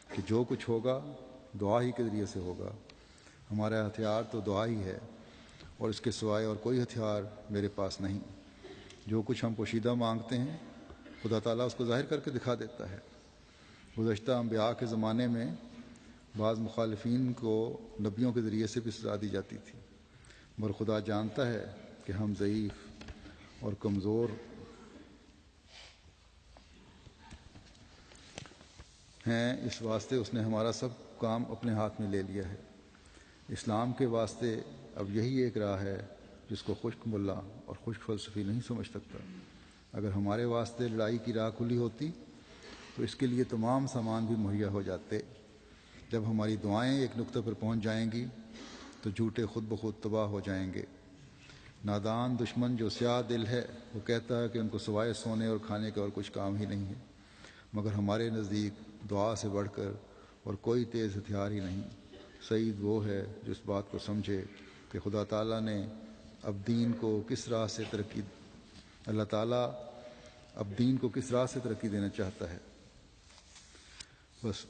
کہ جو کچھ ہوگا دعا ہی کے ذریعے سے ہوگا۔ ہمارا ہتھیار تو دعا ہی ہے اور اس کے سوائے اور کوئی ہتھیار میرے پاس نہیں۔ جو کچھ ہم پوشیدہ مانگتے ہیں خدا تعالیٰ اس کو ظاہر کر کے دکھا دیتا ہے۔ گزشتہ انبیاء کے زمانے میں بعض مخالفین کو نبیوں کے ذریعے سے بھی سزا دی جاتی تھی، مگر خدا جانتا ہے کہ ہم ضعیف اور کمزور ہیں، اس واسطے اس نے ہمارا سب کام اپنے ہاتھ میں لے لیا ہے۔ اسلام کے واسطے اب یہی ایک راہ ہے جس کو خشک ملا اور خشک فلسفی نہیں سمجھ سکتا۔ اگر ہمارے واسطے لڑائی کی راہ کھلی ہوتی تو اس کے لیے تمام سامان بھی مہیا ہو جاتے۔ جب ہماری دعائیں ایک نقطہ پر پہنچ جائیں گی تو جھوٹے خود بخود تباہ ہو جائیں گے۔ نادان دشمن جو سیاہ دل ہے وہ کہتا ہے کہ ان کو سوائے سونے اور کھانے کا اور کچھ کام ہی نہیں ہے، مگر ہمارے نزدیک دعا سے بڑھ کر اور کوئی تیز ہتھیار ہی نہیں۔ سعید وہ ہے جو اس بات کو سمجھے کہ خدا تعالیٰ نے اب دین کو کس راہ سے ترقی اللہ تعالیٰ اب دین کو کس راہ سے ترقی دینا چاہتا ہے۔ بس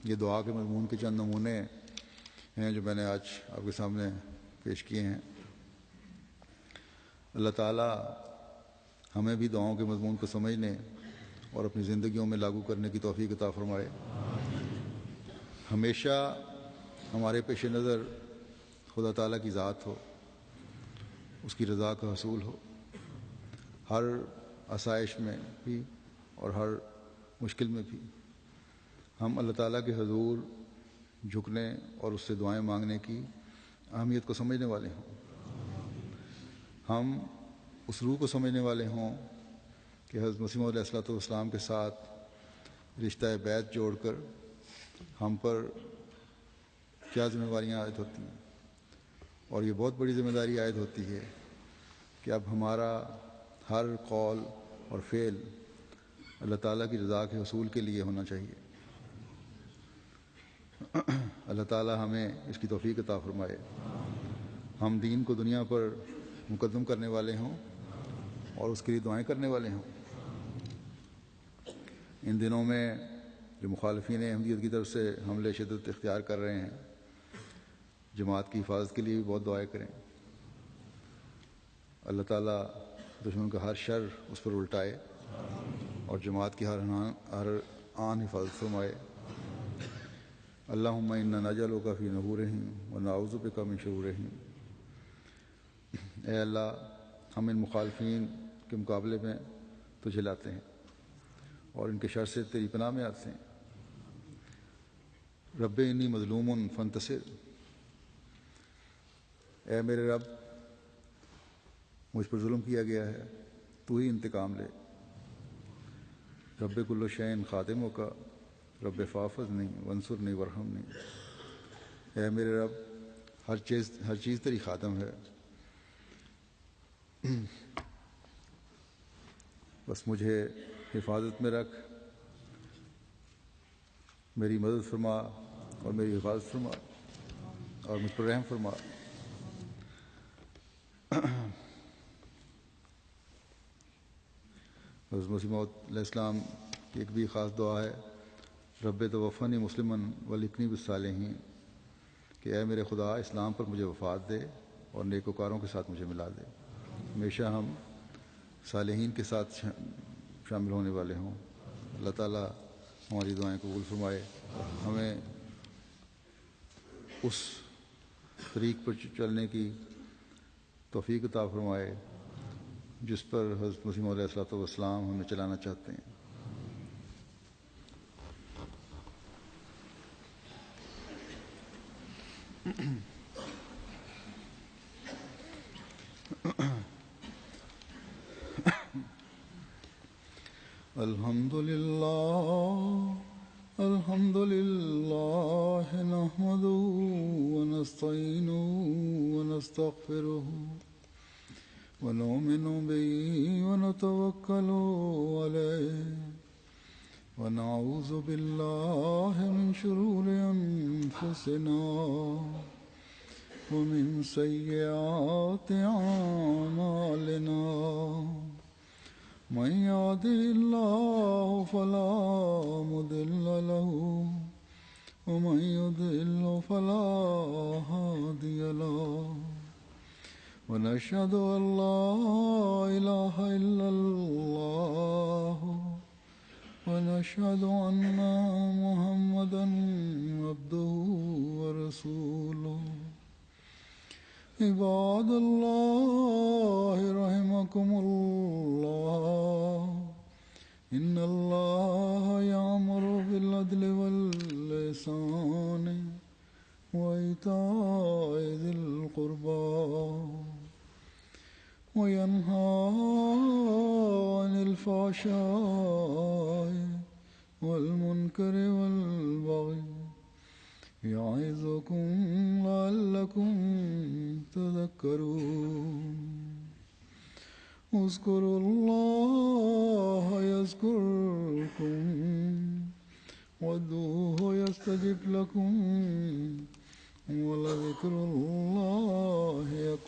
یہ دعا کے مضمون کے چند نمونے ہیں جو میں نے آج آپ کے سامنے پیش کیے ہیں۔ اللہ تعالیٰ ہمیں بھی دعاؤں کے مضمون کو سمجھنے اور اپنی زندگیوں میں لاگو کرنے کی توفیق عطا فرمائے۔ ہمیشہ ہمارے پیش نظر خدا تعالیٰ کی ذات ہو، اس کی رضا کا حصول ہو، ہر آسائش میں بھی اور ہر مشکل میں بھی ہم اللہ تعالیٰ کے حضور جھکنے اور اس سے دعائیں مانگنے کی اہمیت کو سمجھنے والے ہوں۔ ہم اس روح کو سمجھنے والے ہوں کہ حضرت مسیح علیہ الصلوۃ والسلام کے ساتھ رشتہ بیعت جوڑ کر ہم پر کیا ذمہ داریاں عائد ہوتی ہیں، اور یہ بہت بڑی ذمہ داری عائد ہوتی ہے کہ اب ہمارا ہر قول اور فعل اللہ تعالیٰ کی رضا کے حصول کے لیے ہونا چاہیے۔ اللہ تعالیٰ ہمیں اس کی توفیق عطا فرمائے۔ ہم دین کو دنیا پر مقدم کرنے والے ہوں اور اس کے لیے دعائیں کرنے والے ہوں۔ ان دنوں میں جو مخالفین احمدیت کی طرف سے حملے شدت اختیار کر رہے ہیں، جماعت کی حفاظت کے لیے بھی بہت دعائیں کریں۔ اللہ تعالیٰ دشمن کا ہر شر اس پر الٹائے اور جماعت کی ہر آن حفاظت فرمائے۔ اللہم انا نجعلک فی نحورہم ونعوذ بک من شرورہم۔ اے اللہ، ہم ان مخالفین کے مقابلے میں تجھے لاتے ہیں اور ان کے شر سے تیری پناہ میں آتے ہیں۔ رب انی مظلوم فانتصر۔ اے میرے رب، مجھ پر ظلم کیا گیا ہے، تو ہی انتقام لے۔ رب کل شیء خادموں کا، رب فاحفظنی وانصرنی وارحمنی۔ اے میرے رب، ہر چیز تیری خادم ہے، بس مجھے حفاظت میں رکھ، میری مدد فرما اور میری حفاظت فرما اور مجھ پر رحم فرما۔ حضرت مسیح موعود علیہ السلام کی ایک بھی خاص دعا ہے رب توفنی مسلمن والحقنی بالصالحین کہ اے میرے خدا اسلام پر مجھے وفات دے اور نیکوکاروں کے ساتھ مجھے ملا دے، ہمیشہ ہم صالحین کے ساتھ شامل ہونے والے ہوں۔ اللہ تعالیٰ ہماری دعائیں قبول فرمائے، ہمیں اس طریق پر چلنے کی توفیق عطا فرمائے جس پر حضرت مسیح علیہ الصلوۃ والسلام ہمیں چلانا چاہتے ہیں۔ الحمد للہ نحمده ونستعینه ونستغفره ونؤمن به ونتوکل علیہ ونعوذ باللہ من شرور انفسنا ومن سیئات اعمالنا من يهده الله فلا مضل له ومن يضلل فلا هادي له ونشهد أن لا إله إلا الله ونشهد أن محمدا عبده ورسوله عباد الله رحمكم الله إن الله يأمر بالعدل والإحسان وإيتاء ذي القربى وينهى عن الفحشاء والمنكر والبغي يعظكم لعلكم تذكرون اذكروا الله يذكركم وادعوه يستجب لكم ولذكر الله أكبر